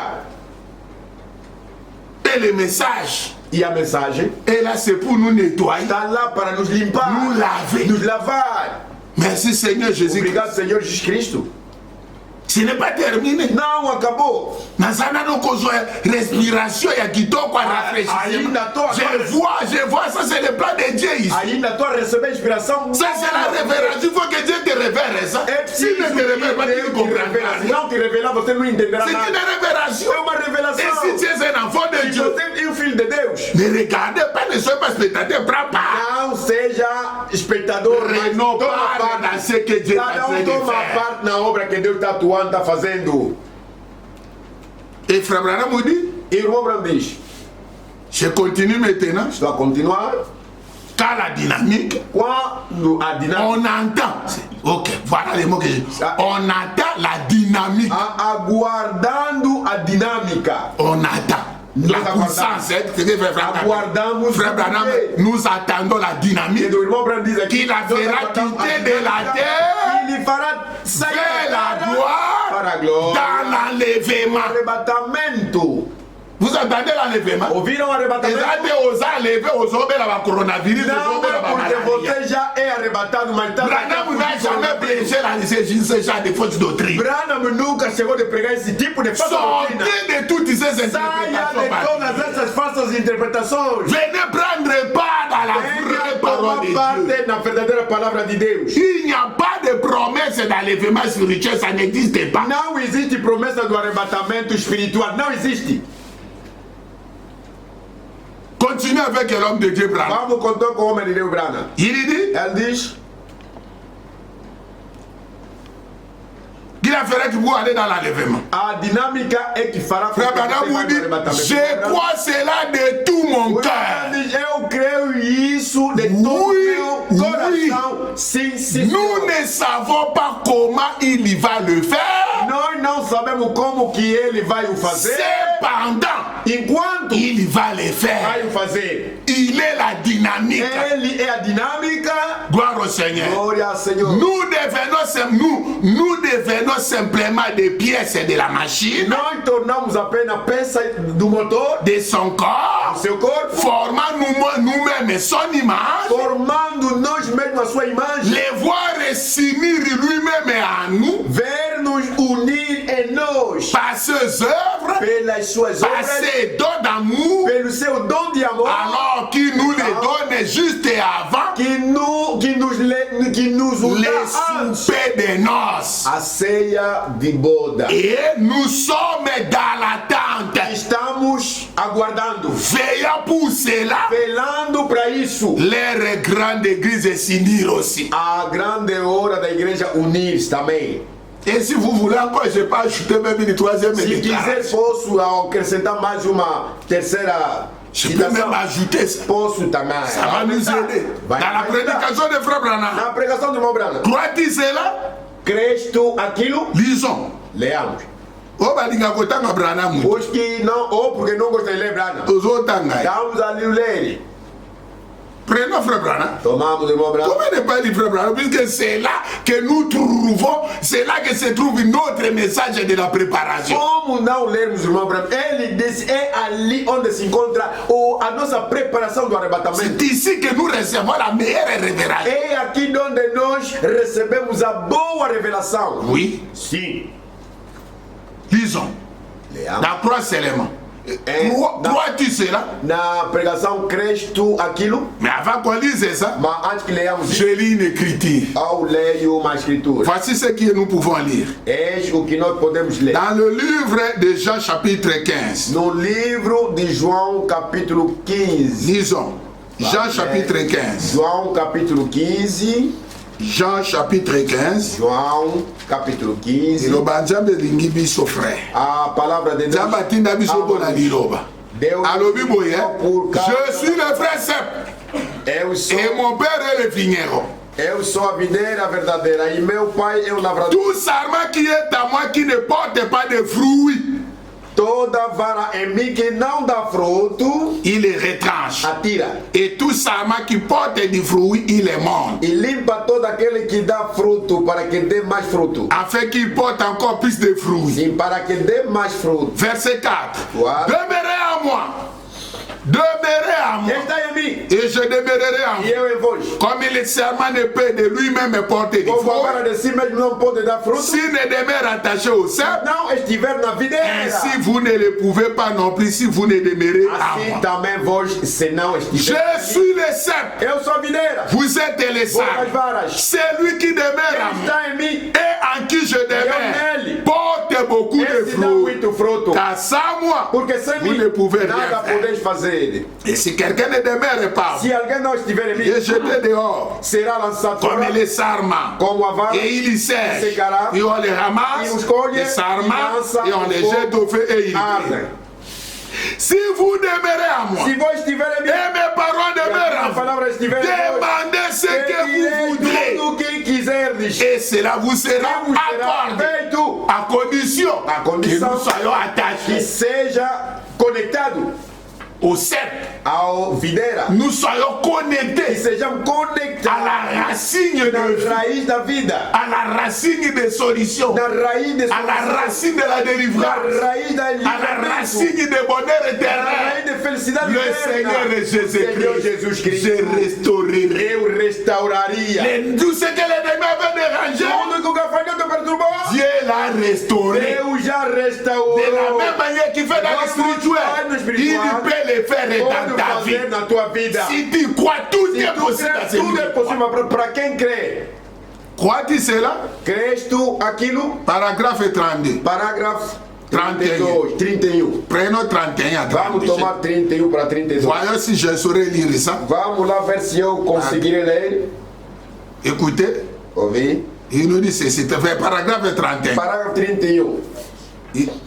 Et le message E a mensagem est là, c'est pour nous nettoyer, está lá para nos limpar, nous laver. nos lavar. Merci Seigneur Jésus. Obrigado, Senhor Jesus Cristo. Ce n'est pas terminé. Não acabou. Nazana no kozo respiration ya kitoko ainda tô rafraîchissement. Je vois ça, c'est le plan de Dieu ici. Ainda estou a receber inspiração. Ça c'est la révérence. Il faut que Dieu te révère ça. É Si ne te révère pas, tu ne comprends Se pas. não te revelar, você não entenderá C'est nada. une révélation. É uma Et revelação. si tu es un enfant de Se Dieu, você é um filho de Deus, ne regardez pas, ne soyez pas spectateur, prends part. não seja espectador, mas Renons toma part dans parte. ce que Dieu est en Cada train de toma faire. parte na obra que Deus está atuando, está fazendo. Et frère Branham me dit, Irmão Branham diz, je continue maintenant, estou a continuar. car la dynamique, Quando a dinâmica, on entend. Ok, voilà les mots que j'ai. On entend la dynamique. aguardando a dinâmica. On attend. La puissance, Aguardamos Frère Branham, nous attendons la E dynamique do irmão Branham diz aqui, qui la fera quitter de la terre ele fará sair vers la para a gloire glória, dans l'enlèvement. arrebatamento. Vous entendez l'enlèvement? Ouviram o arrebatamento? Ezate oza enlevé ozobela ba coronavirus, Não ozobela é ba porque malaria. você já é arrebatado, mas está Branham n'a jamais prêché ce genre de fausse doctrine. Branham nunca chegou de pregar esse tipo de falsa doutrina. Sortez de toutes ces Saia interprétations. de todas essas falsas interpretações. Venez prendre part dans la vraie Venha parole de tomar Dieu. parte na verdadeira palavra de Deus. Il n'y a pas de promesse d'enlèvement spirituel, ça n'existe pas. Não existe promessa do arrebatamento espiritual. Não existe. Continue avec l'homme de Dieu, Branham. Vamos contar com o homem de Deus Branham. Il dit Ele diz qu'il a fait qu'il faut aller dans l'enlèvement. a dinâmica é que fará com Frère Branham você vá vous no dit, arrebatamento. je crois cela de tout mon O cœur. Branham diz, eu creio isso de todo Oui, meu coração. Sim, sim. Nous ne savons pas comment il va le faire, Nós Nós não sabemos como que ele vai o fazer. Cependant, Enquanto il va le vai faire. o fazer. Il est la dynamique. Ele é a dinâmica. Gloire au Seigneur. Glória ao Senhor. Nous devenons simplement des pièces de la machine, Nós tornamos apenas peça do motor, de son corps, do seu corpo, formant nous-mêmes son image, formando nós mesmos a sua imagem, les voir s'unir lui-même à nous ver nos unir em nós par ses œuvres, pelas suas par obras, ses dons d'amour, pelo seu dom de amor, alors qu'il nous les donne juste avant que nos les unirá antes soupers de noces. a ceia de boda. Et nous sommes dans l'attente, Estamos aguardando, veillant pour cela, velando para isso. les grandes églises s'unir aussi. A grande hora da igreja unir-se também. Et si vous voulez encore, je peux ajouter même une troisième Se quiser, déclaration. posso acrescentar mais uma terceira Je peux même citação. ajouter ça. Posso também. Ça va nous aider. Dans Vai la ajudar. prédication de Frère Branham. Na pregação do irmão Branham. Crois-tu cela? Crês tu aquilo? Lisons. Leamos. Oh, balinga kotanga Branham. Os que não, ou porque não gostam de ler Branham. Tozotanga. Vamos ali ler. Prenons Frère Branham. Tomamos o irmão Branham. Comment ne pas dire Frère Branham? Puisque c'est là que nous trouvons, c'est là que se trouve notre message de la préparation. Como não lermos o irmão Branham? Ele disse, é ali onde se encontra a nossa preparação do arrebatamento. C'est ici que nous recevons la meilleure révélation. É aqui onde nós recebemos a boa revelação. Oui. Sim. Lisons. Leamos. Dans trois éléments. Crois-tu cela? Na pregação, crês tu aquilo? Mais avant qu'on lise ça, Mas antes que leamos je lis une écriture. ao leio uma escritura. Voici ce que nous pouvons lire. Eis o que nós podemos ler. Dans le livre de Jean chapitre 15. No livro de João, capítulo 15. Lisons. Jean chapitre 15. João, capítulo 15. Jean chapitre 15. João, capítulo 15. Iloba nzambe lingi biso frère. A palavra de Deus. Nzambe atinda biso bona liloba. Deus Alobi boye. por causa- Je suis le frère Sep. Eu sou, Et mon père est le vigneron. eu sou a videira verdadeira e meu pai é o lavrador. Tout sarment qui est à moi qui ne porte pas de fruits, Toda vara em mim que não dá fruto, il les retranche. atira. Et tout sarment qui porte du fruit, il les monte. E limpa todo aquele que dá fruto para que dê mais fruto. Afin qu'il porte encore plus de fruits. E para que dê mais fruto. Verset 4. Voilà. Demeurez en moi. Demeurez en moi. Está em mim Et je demeurerai en e vous. eu em vós. Comme le serment ne peut de lui-même porter du Como a vara fruit, de si mesmo não pode dar fruto, s'il ne demeure attaché au cep, não estiver na videira. ainsi vous ne le pouvez pas non plus si vous ne demeurez en Assim moi. também vós, se não estiver. Je suis le cep. Eu sou a videira. Vous êtes les Vós as sables. varas. C'est lui qui demeure en Quem moi está em mim, et en qui je demeure nele. porte beaucoup de esse dá fruits. muito fruto. Car sans moi, Porque sem vous mim, ne pouvez nada rien faire. podeis fazer. Et si quelqu'un ne demeure pas, Se alguém não estiver em mim, il est jeté dehors será lançado comme fora, les sarments. como a vara. Et il y sèche. Secará. Et on les ramasse, E os colhe, les e sarments, lança et on no les fogo. jette au feu et ils Arde. brûlent. Si vous demeurez en moi, Se vós estiverem em mim, et mes paroles demeurent a en vous, palavra estiver em vós, demandez ce que vous pedirei voudrez. tudo o que quiserdes. Et cela vous sera Vos será accordé. feito. À condition À que condição nous soyons que attachés seja conectado au cep. ao videira. Nous soyons Que connectés sejam à conectados la racine na de vie, raiz da vida, à la racine des solutions, na raiz de à la racine de la na délivrance, raiz da à la livramento, racine du bonheur na éternel. raiz de felicidade Le eterna. Seigneur Senhor Jésus-Christ, Jesus Cristo, je restaurerai. eu restauraria. Tout ce que l'ennemi avait dérangé, Tudo que o gafanhoto perturbou, Dieu l'a restauré. Deus já De la restaurou. même manière qu'il fait dans le spirituel, il peut le faire dans Pode ta vie. fazer na tua vida. Si tu crois, tout Se est tu possible crês, dans ce tudo é monde. possível para quem crê. Crois-tu cela? Crês tu aquilo? Paragraphe 32. Parágrafo 31. 31. Prenons 31 à Vamos 32. tomar 31 para 32. Voyons si je saurais lire ça. Vamos lá ver se eu conseguirei ler. Écoutez, Ouvir. il nous dit ceci. Paragraphe 31. Parágrafo 31.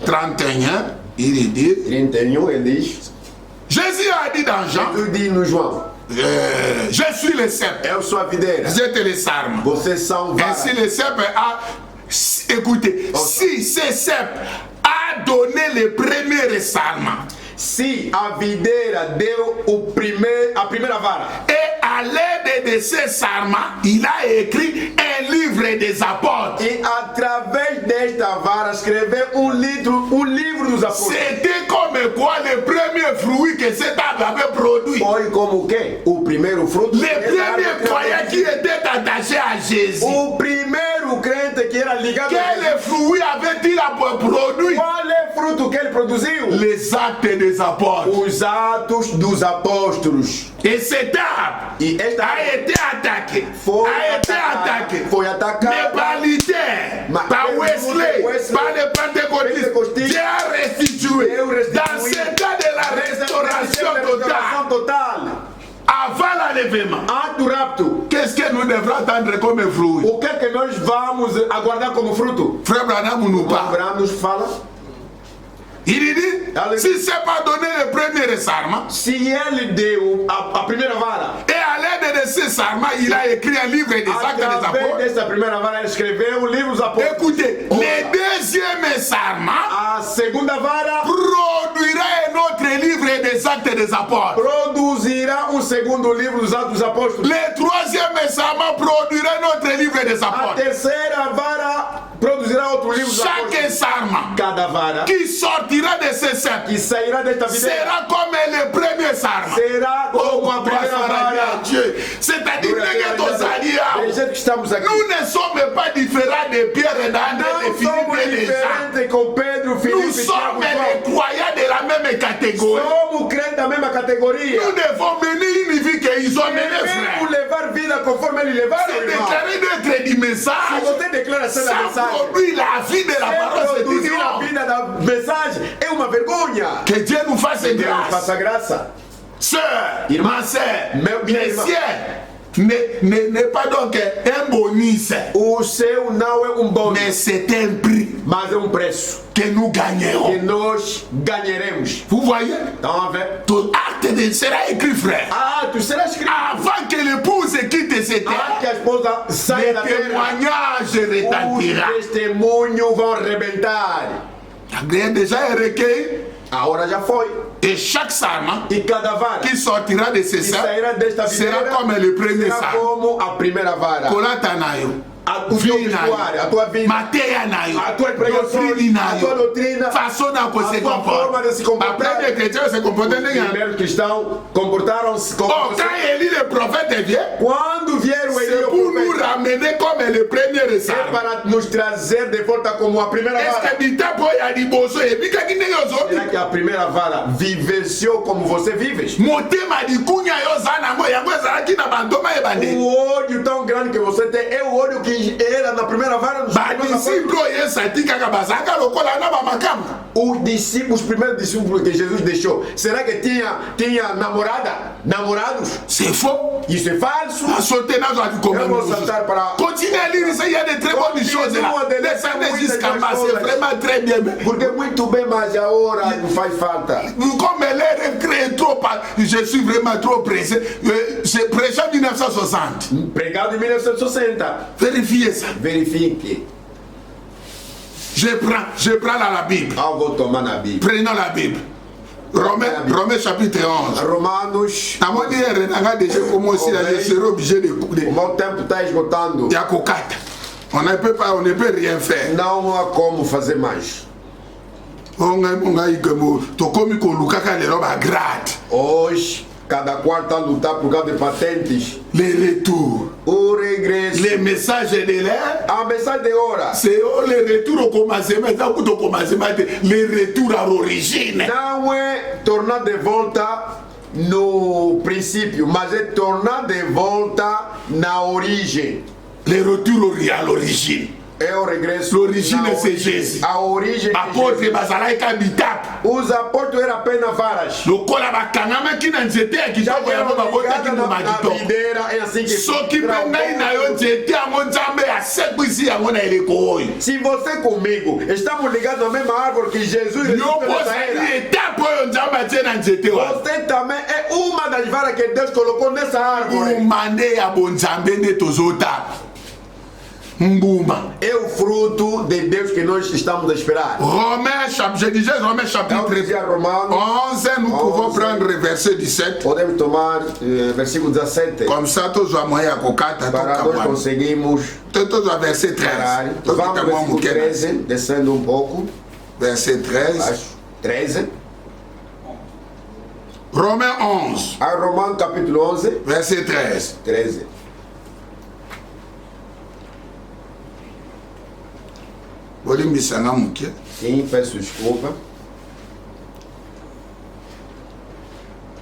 31, il dit, 31, ele diz. Jésus a dit dans Jean, Jesus diz no João: je suis le cep. eu sou a videira. Vous êtes les sarmes. Vocês são Ainsi varas. le cep a... Écoutez, si si Césep a donné le premier sarment, se a videira deu a primeira vara, et à l'aide de ce sarment, il a écrit un livre des apôtres. e através desta vara escreveu livro dos apóstolos. C'était comme quoi le premier fruit que cet arbre avait produit. Foi como o quê? O primeiro fruto. Le premier croyant qui était attaché à Jésus. O primeiro crente que era ligado a Quel fruit avait-il produit? Qual é o fruto que ele produziu? Les actes des apôtres. Os atos dos apóstolos. Et cet arbre E esta a été attaqué. foi A été attaqué. Foi Mais atacado. par Luther, par Wesley, par les pentecôtistes, Dieu a restitué. Dans ce temps de la restauration totale, avant l'enlèvement, Ato rapto. qu'est-ce que nous devrons attendre comme fruit? O que é que nós vamos aguardar como fruto? Frère Branham nous parle. Abraão nos fala. Il dit, si c'est pas donné le premier sarment, Se ele deu a primeira vara, et à l'aide de ce sarment, il a écrit un livre des actes des através apôtres. dessa primeira vara, ele escreveu o livro dos apóstolos. Écoutez, le deuxième sarment A segunda vara produira un autre livre des actes des apôtres. produzirá segundo livro dos Atos dos Apóstolos. Le troisième sarment produira un autre livre des A apôtres. terceira vara produzirá outro livro dos Chaque Apóstolos. sarment Cada vara qui sortira de ce cercle que sairá desta videira sera comme le premier sarment. será como a primeira grâce à vara. Dieu. C'est-à-dire que Do jeito que estamos aqui. nous ne sommes pas différents de Pierre et d'André, de Não Philippe somos et de Jean. diferentes com Pedro, Nous Filipe e sommes Tiago. les croyants de la même catégorie. Somos crentes da mesma categoria. Nous devons mener une vie qu'ils ont menée, Devemos frère. levar vida conforme eles levaram, C'est irmão. déclarer notre du Se message. você declara essa Ça mensagem, produit la vie de la parole, c'est produzir a ignorant. vida da mensagem é uma vergonha. Que Dieu nous fasse Deus grâce. faça graça. Sœur, Irmã, ma sœur, meu bien, irmã. n'est pas donc un bonus, O seu não é bônus, mais c'est un prix mas é preço que nous gagnerons. que nós ganharemos. Vous voyez, Então, a ver. ton acte sera écrit, frère. Ah, tu será escrito. Avant que l'épouse quitte cette Ah, que terre, a esposa saia les da terra. témoignages retentira. Os testemunhos vão arrebentar. Rien déjà est recueilli. A hora já foi. Et chaque sarment E cada vara qui sortira de ce que cercle sairá desta sera videira comme le premier será sarment. como a primeira vara. Colatanayo. O teu vestuário, a tua vida, Mateia nayo. a tua pregação, Doctrine a tua nayo. doutrina, Façon na a se tua forma de se comporte. comportar. Après les chrétiens se comportent Os nenhum. primeiros cristãos comportaram-se como Oh, quand Élie le prophète vient, quando vieram c'est Eli, o pour nous profeta, ramener comme le premier é sarment. para nos trazer de volta como a primeira Est-ce vara. que bitapo ya liboso ebika kine yozo? Será que a primeira vara vivenciou como você vives? Motema likunya yo zana ngo yango ezalaki na bandoma ebande. O ódio tão grande que você tem é o ódio que era na primeira vara nos primeiros apóstolos. Badisciples oyo esati kaka bazalaka lokola na bamakambo. Os primeiros discípulos que Jesus deixou, será que tinha namorados? C'est faux. Isso é falso. A sauter na joie du commun. Eu vou saltar para... Continuez à lire ça, il y a de très bonnes choses là. Descendez jusqu'à bas, c'est vraiment très bien. Porque muito bem, mas a hora não faz falta. Comme l'air est trop, je suis vraiment trop pressé. J'ai prêché en 1960. Pregado em 1960. Vérifiez ça. Verifique. Je prends la Bible. Eu vou tomar na Bíblia. Prenons la Bible. Romains chapitre 11. Romanos. À mon dire, Renanga déjà commencé, je serai obligé de couper. O meu tempo está esgotando. Il y a Kokata. On ne peut rien faire. Não há como fazer mais. Hoje, cada qual está a lutar por causa de patentes. Les retours. O regresso. Les messages de l'air. A mensagem de hora. C'est le retour au commencement. Le retour à l'origine. Não é tornar de volta no princípio, mas é tornar de volta na origem. Le retour à l'origine. É o regresso. L'origine c'est Jésus. A origem. Apôtre bazalaika bitap. Os apóstolos eram apenas varas. Lokola bakangama kina nzete ya kitoko yango babotaki muma kitoko. É assim que Soki mpe ngai na yo nzete yango nzambe asekwisi yango na eleko oyo. Se você comigo estamos ligados na mesma árvore que Jesus Yo bozali etape oyo nzambe atie na nzete wana. você também é uma das varas que Deus colocou nessa árvore. Umande ya bonzambe nde tozotapa. mbuma. É o fruto de Deus que nós estamos a esperar. Romains chapitre Dizia Romanos 11, nous pouvons prendre le verset 17. Podemos tomar versículo 17. Comme ça, tous les moyens à kokata, Para nós conseguimos tous les verset 13. parar. Vamos ao versículo 13, descendo um pouco. Verset 13. Acho, 13. Romains 11. A Romanos capítulo 11, Verset 13. 13. Sim, peço desculpa.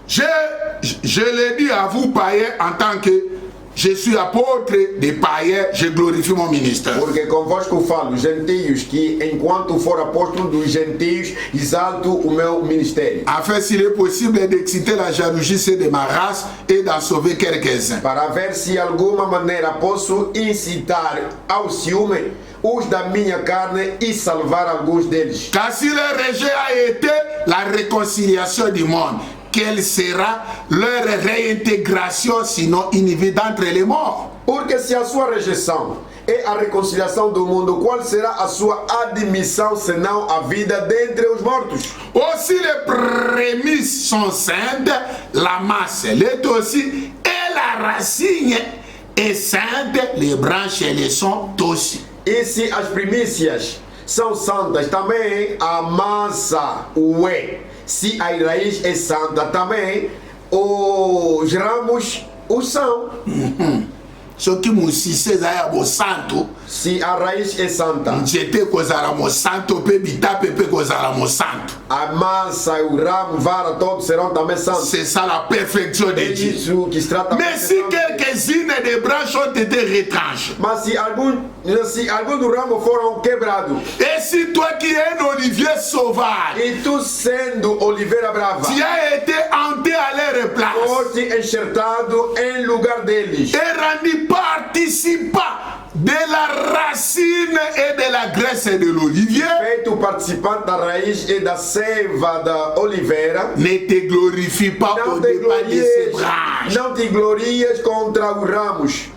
Je l'ai dit à vous, païens, en tant que je suis apôtre des païens, je glorifie mon ministère. Porque convosco falo, gentios, que enquanto for apóstolo dos gentios, exalto o meu ministério. Afin, s'il est possible, d'exciter la jalousie de ma race et d'en sauver quelques-uns. Para ver se de alguma maneira posso incitar ao ciúme os da minha carne e salvar alguns deles. Car si le rejet a été la réconciliation du monde, quelle sera leur réintégration sinon une vie d'entre les morts? Porque se a sua rejeição é a reconciliação do mundo, qual será a sua admissão senão a vida dentre os mortos? Aussi les prémices sont saintes, la masse l'est aussi, et la racine est sainte, les branches les sont aussi. E se as primícias são santas, também a massa o é. Se a raiz é santa, também os ramos o são. Ce qui m'a aussi c'est à santo. Se a raiz é santa, j'étais kozara mo santo, pe bita pepe kozara mo santo. a massa, o ramo, vara, todos serão também santos. C'est ça la perfection de É Dieu. isso que se trata. Mais si quelques-unes des branches ont été retranchées, Mas se algum do ramo foram quebrados, et si toi qui es un olivier sauvage, e tu sendo oliveira brava, tu as été hanté à leur place foste enxertado em lugar deles, et rendu participant de la racine et de la graisse de l'olivier, feito participante da raiz e da seiva da oliveira, ne te glorifie pas au départ de ces branches. não te glorias contra os ramos.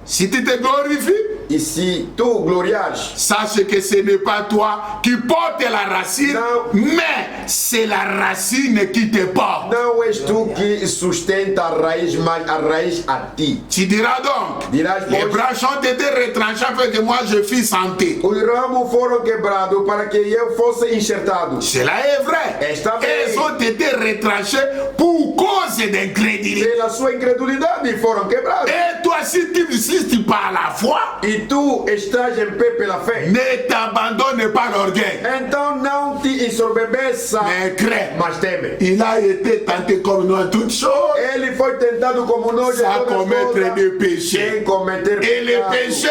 Si tu te glorifies, E se tu gloriares, sache que ce n'est pas toi qui porte la racine, Non. mais c'est la racine qui te porte. não és tu que sustenta a raiz, mas a raiz a ti. Tu diras donc, Dirás, les pois, branches ont été retranchées afin que moi je fisse santé. os ramos foram quebrados para que eu fosse enxertado. Cela est vrai. Está bem. Elles ont été retranchées pour cause d'incrédulité. Pela sua incredulidade foram quebrados. Et toi, si tu insistes par la foi, E tu estás em pé pela fé. ne t'abandonne pas l'orgueil, Então não te ensorbebeça, mais crains. mas teme. Il a été tenté comme nous en toutes choses, Ele foi tentado como nós sans em todas commettre coisas, de péché. sem cometer Et le pecado. péché,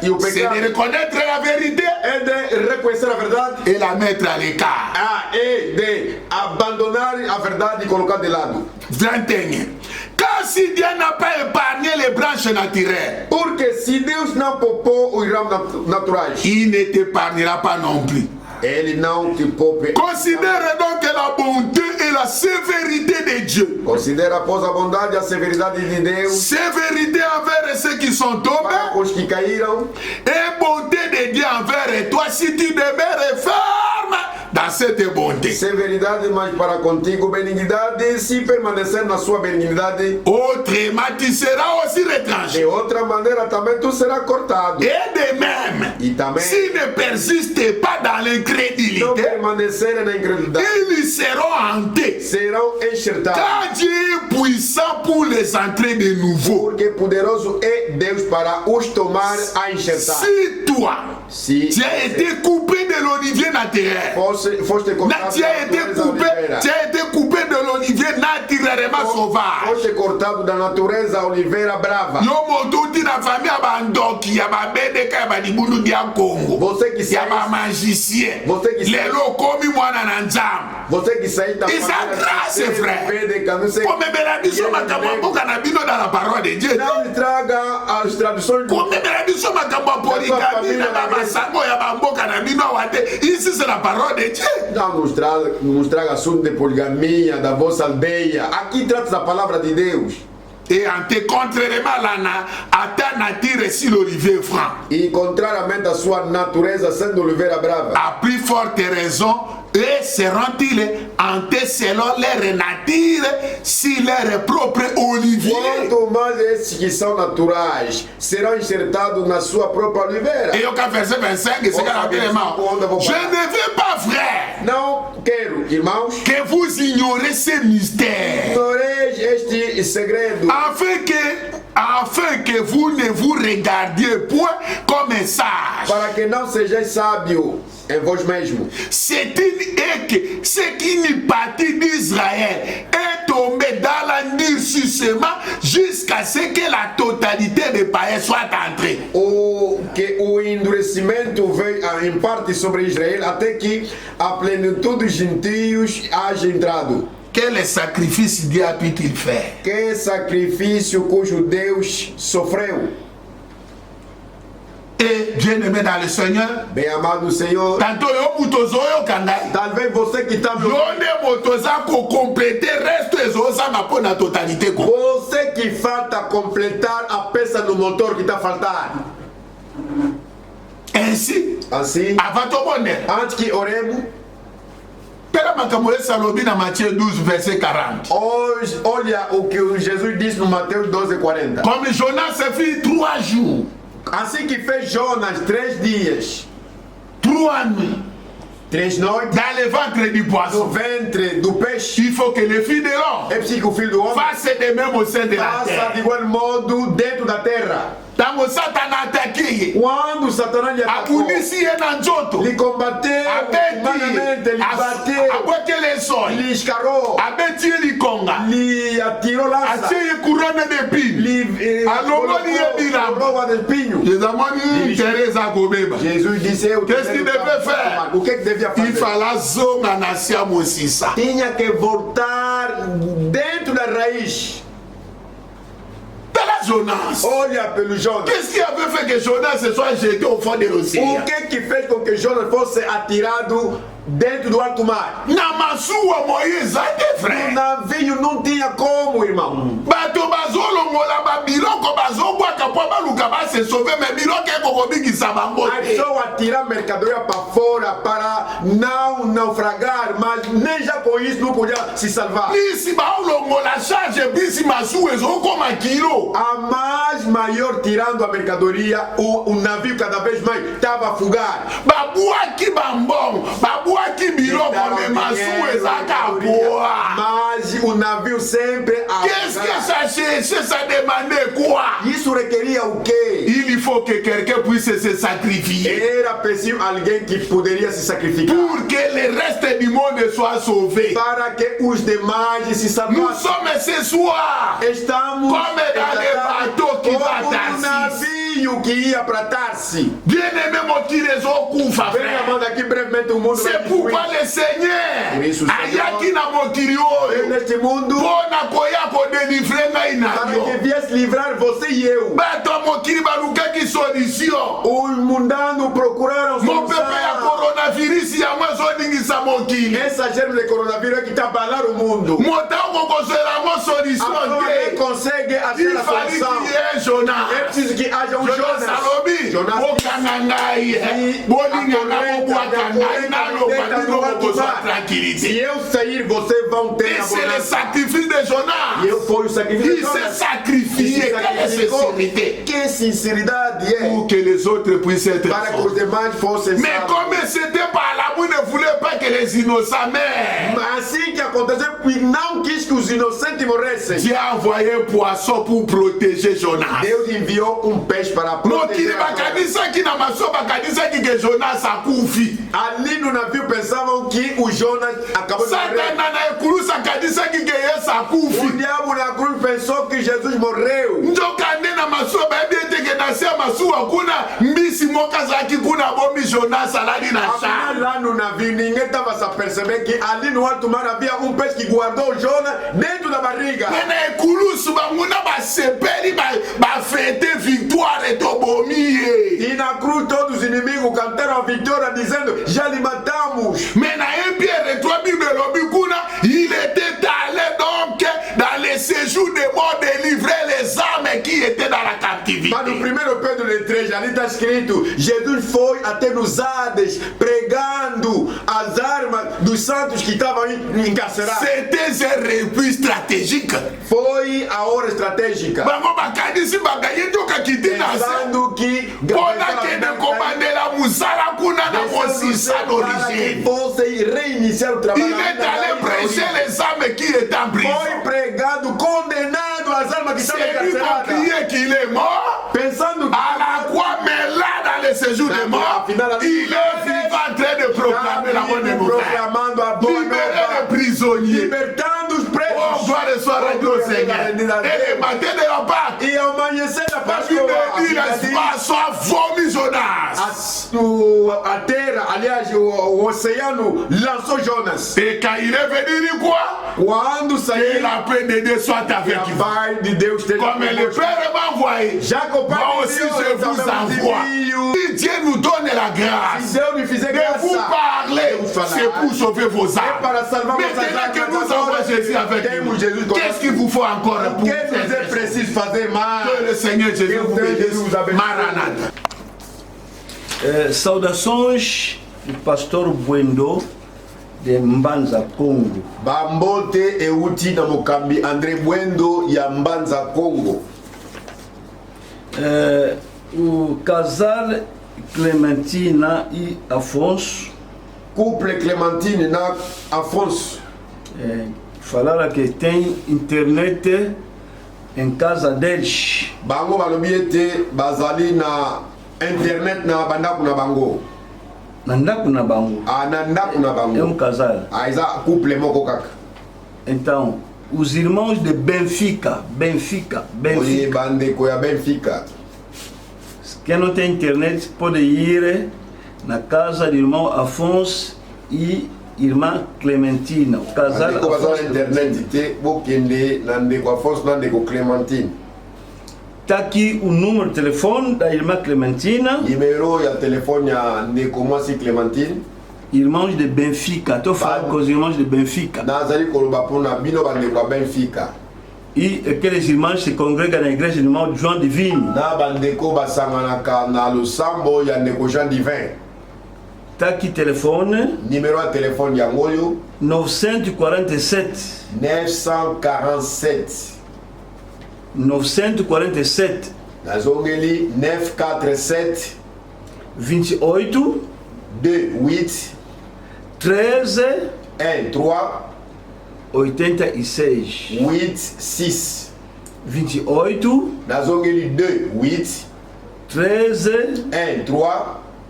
E o c'est pecado de reconnaître la vérité é de reconhecer a verdade, et la mettre à l'écart. é de abandonar a verdade e colocar de lado. 21. Car si Dieu n'a pas épargné les branches naturelles, Porque se Deus não poupou os ramos naturais, il ne t'épargnera pas non plus. Ele não te poupe. Considère donc la bonté et la sévérité de Dieu. Considera, após a bondade e a severidade de Deus Sévérité envers ceux qui sont tombés para os que caíram, et bonté de Dieu envers toi si tu demeures ferme dans cette bonté. severidade, mas para contigo benignidade, se permanecer na sua benignidade, Autrement, tu seras aussi retranché. de outra maneira também tu serás cortado. Et de même, E também, s'ils ne persistent pas dans não l'incrédulité, permanecerem na incredulidade, ils seront hantés. serão enxertados. Car Dieu est puissant pour les entrer de nouveau. Porque poderoso é Deus para os tomar a enxertar. Si toi, Se tu as été coupé de l'olivier naturel, foste cortado tu da as été natureza coupé, oliveira, tu as été coupé de l'olivier naturellement sauvage. foste cortado da natureza oliveira brava. Yo motuti na famille ya bandoki ya babedeka ya balibulu dia Congo Você que ya sai, bamagicien Você que sai- lelo okomi mwana na nzambe você que sai da Isso é graça, frère. Komemela biso makambo ya mboka na bino dans la parole de Dieu. Não estraga as tradições do Komemela biso makambo ya poligami na bamasango ya bamboka na bino awa te. Ici c'est la parole de Dieu. Não nos traga assunto de poligamia da vossa aldeia. Aqui trata da palavra de Deus. Et en te contrairement à ta nature si l'olivier franc. E contrariamente à sua natureza sendo oliveira brava. À plus forte raison, eux seront-ils hantés selon leur nature si leur propre olivier. Quanto mais esses que são naturais serão enxertados na sua própria oliveira. Et au verset 25, c'est je ne veux pas, frère, Não quero, irmãos, que vous ignorez ces mystères, ignoreis este segredo, afin que vous ne vous regardiez point comme un sage. para que não sejais sábio em vós mesmo. Ce qui n'est parti d'Israël est tombé dans l'endurcissement jusqu'à ce que la totalité des païens soit entrée. Que o endurecimento veio em parte sobre Israel até que a plenitude dos gentios haja entrado. Quel sacrifice Dieu a pu-il faire? Que sacrifício cujo Deus sofreu. Et bien-aimé dans le Seigneur, Bem amado Senhor, tantôt yo mutozo yo kandai. talvez você que está me Yo ne motoza ko compléter reste ezoza ma pour la totalité ko. você que falta completar a peça no motor que está faltando. Ainsi, Assim, avant to bonheur. antes que oremos, Pela makamole salobi na Matthieu 12 verset 40. hoje, olha o que Jesus disse no Mateus 12:40. Comme Jonas a fait 3 jours, Assim que fez Jonas 3 dias, 3 nuits 3 noites, dans le ventre du no poisson. ventre do peixe, Il faut que le fils de l'homme é preciso que o filho do homem fasse de même au sein de la faça de terre. igual modo dentro da terra. Tango Satan a attaqué, Quando Satanás lhe a atacou, punisi ye na nzoto, lhe combateu humanamente, lhe bateu, a bweke le sol, lhe escarou, a beti ye likonga, lhe atirou a lança, tie ye couronne d'épines. lhe Alongoli ye bilamba. coroa de espinho. Ezamoni Teresa Gobeba. Jesus disse: eu Qu'est-ce qu'il devait faire? O que é que devia Il fazer? fallait zonga na sia mosisa. Tinha que voltar dentro da raiz. Pela Jonas. Olha pelo Jonas. Qu'est-ce qui avait fait que Jonas se soit jeté au fond de l'océan? O que fez com que Jonas fosse atirado dentro do alto mar? Na masuwa Moïse a des O frères. navio não tinha como, irmão. Bato bazolongola babiloko bazobwaka po baluka base sauver mais biloko ekokobikisa bango A te. pessoa tirar mercadoria para fora para não naufragar, mas nem já com isso não podia se salvar. Bisi baolongola charge bisi masuwa ezokoma kilo. A mais maior tirando a mercadoria, o navio cada vez mais estava a afogar. Babwaki bambon, babwaki biloko me masuwa ezaka boa. Mas o navio sempre a Qu'est-ce que ça cherche, ça demandait quoi? Isso requeria o quê? Il faut que quelqu'un puisse se sacrifier Era preciso alguém que poderia se sacrificar pour que le reste du monde soit sauvé. para que os demais se Nous salvassem. sommes ce soir Estamos Como dans les bateaux qui vont à como um Tarsis. navio que ia para Tarsis. bien-aimé mokili ezokufa Vem frère. amando aqui brevemente o mundo. C'est pourquoi le Seigneur Por isso, Senhor, ayaki na mokili Veio oyo neste mundo mpona koya kodelivre ngai na para que yo. viesse livrar você e eu. Bato ya mokili balukaki solution. Os mundanos procuraram Mopepe ya solução. coronavirus yango ezoningisa mokili. Essa germe de coronavírus é que está a abalar o mundo. Moto okokozela yango solution Alguém te. consegue achar Il a fallait solução. qu'il y ait un Jonas. É preciso que haja um Jonas Jonas. alobi Jonas bokanga ngai bolinganga kobwaka ngai naloba bino bokozwa Se tranquillité. eu sair, vocês vão ter Et a c'est le bonança. sacrifice de E Jonas. eu fui o sacrifício de Il s'est Jonas. sacrifié. Quelle est sincérité? Que sinceridade é Pour que les autres puissent être para que os sauvés. demais fossem Mais salvos. comme c'était par l'amour, ne voulait pas que les innocents meurent. Mas assim que aconteceu, porque não quis que os inocentes morressem. Dieu a envoyé un poisson pour protéger Jonas. Deus enviou peixe para Mokili proteger a Jonas. bakanisaki na maso bakanisaki que Jonas akufi. Ali no navio pensavam que o Jonas acabou de morrer. Satana na ekulusa kanisaki que Yesu akufi. O diabo na cruz pensou que Jesus morreu. Njokande na masuwa bayebi ete ke na se ya masuwa kuna mbisi moko azalaki kuna abomi Jonas alali na Afinal, char. lá no navio, ninguém estava a perceber que ali no alto mar havia peixe que guardou o Jonas dentro da barriga. Me na ekulusu banguna basepeli bafete victoire tobomi ye. E na cruz todos os inimigos cantaram a vitória dizendo, já lhe matamos. Me na 1 Pierre 3 Bible elobi kuna il était allé donc dans le séjour de mort délivrer ali está escrito, Jesus foi até nos Hades pregando as armas dos santos que estavam encarcerados. C'était un repli stratégique. Foi a hora estratégica. Pensando que fossem reiniciar o trabalho. Il est allé prêcher les âmes qui étaient en prison. Foi pregado, condenado as almas que estavam C'est lui qui encarceradas. criait qu'il est mort. Pensando que À la croix, mais là, dans le séjour des morts, il est vivant en train de proclamer la bonne nouvelle. proclamando a boa Libérer nova, les prisonniers. libertando os Oh, presos. gloire soit rendue au Seigneur. Et le matin de la Pâque, E ao amanhecer da parce qu'il Páscoa, me dit, l'espace soit vomi Jonas. a terra, aliás, o oceano lançou Jonas. Et quand il est venu, il dit quoi? Quando Que saiu, la paix de Dieu soit avec a vous. paz de Deus esteja Comme le convosco. Père m'a envoyé, Já que o Pai moi de aussi Deus je vous também envoie. envio. Si Dieu nous donne la grâce Se Deus me fizer de vous graça, parler, c'est pour sauver vos é âmes. para salvar vossas Maintenant que almas. nous avons Jésus avec Temos nous, Jesus conosco. qu'est-ce qu'il vous faut encore O pour que nos é faire? preciso fazer mais? Que le Seigneur Jésus Que vous Deus bénisse. Jesus abençoe. Maranatha. Saudações do pastor Bwendo de Mbanza, Congo. Bambote euti na mokambi André Bwendo ya Mbanza, Congo. O casal Clementina e Afonso Couple Clémentine na Afonso falaram que tem internet em casa deles. bango balobi ete bazali na internet na bandako na bango, Na ndako na bango. na ndako na É bango. casal. Eza couple moko kaka. Então, os irmãos de Benfica, Oye bandeko ya Benfica, quem não tem internet pode ir na casa do irmão Afonso e irmã Clementina. O casal bandeko baza na Afonso internet te bokende na ndeko Afonso na ndeko Clémentine. Está aqui o número de telefone da irmã Clementina, Numéro ya telefone ya ndeko mwasi Clémentine. irmãos de Benfica. Estou falando com os irmãos de Benfica. Nazali koloba mpona bino bandeko ya Benfica. E aqueles irmãos se congregam na igreja do irmão João Divino. Na bandeko basanganaka na losambo ya ndeko Jean Divin. Está aqui telefone Numéro ya telefone yango oyo 947 947 947 nazongeli 947 28 28 13 13 86 86 28 nazongeli 28 13 13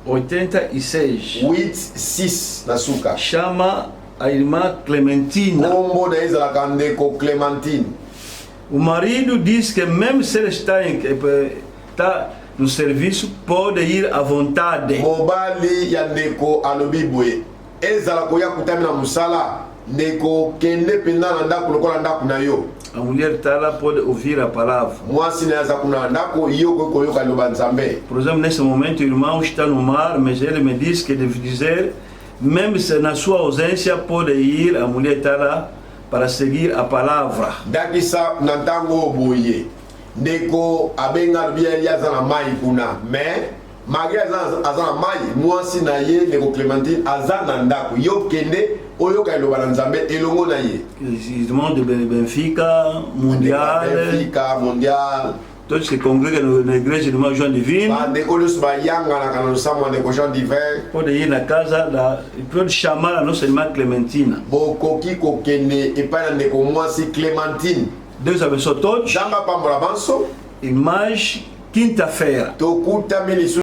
86. 86 na suka. Chama a irmã Clementina. Kombo na ezalaka ndeko Clémentine. O marido diz que mesmo se ele está no serviço, pode ir à vontade. Mobali ya ndeko alobi boye ezala koya kutami na musala ndeko kende penda na ndako lokola ndako na yo. A mulher está lá, pode ouvir a palavra. Mwasi na yaza kuna ndako yo koyoka loba nzambe. Por exemplo, nesse momento o irmão está no mar, mas ele me diz que deve dizer, mesmo se na sua ausência, pode ir, a mulher está lá para seguir a palavra. Dakisa na ntango boye ndeko abenga bia yaza na mai kuna mais malgré aza na mai mwasi na ye ndeko Clémentine aza na ndako yo kende oyoka loba na nzambe elongo na ye. Os irmãos de Benfica, Mundial, Benfica, Mundial, todos se congregam na igreja do irmão João Divino, bandeko nyonso bayanga na kana losambo ndeko Jean Divin. pode ir na casa e pode chamar a nossa irmã Clementina. Bokoki kokende epai na ndeko mwasi Clémentine. Deus abençoe todos Nzambe apambola banso e mais quinta-feira. tokutami lisusu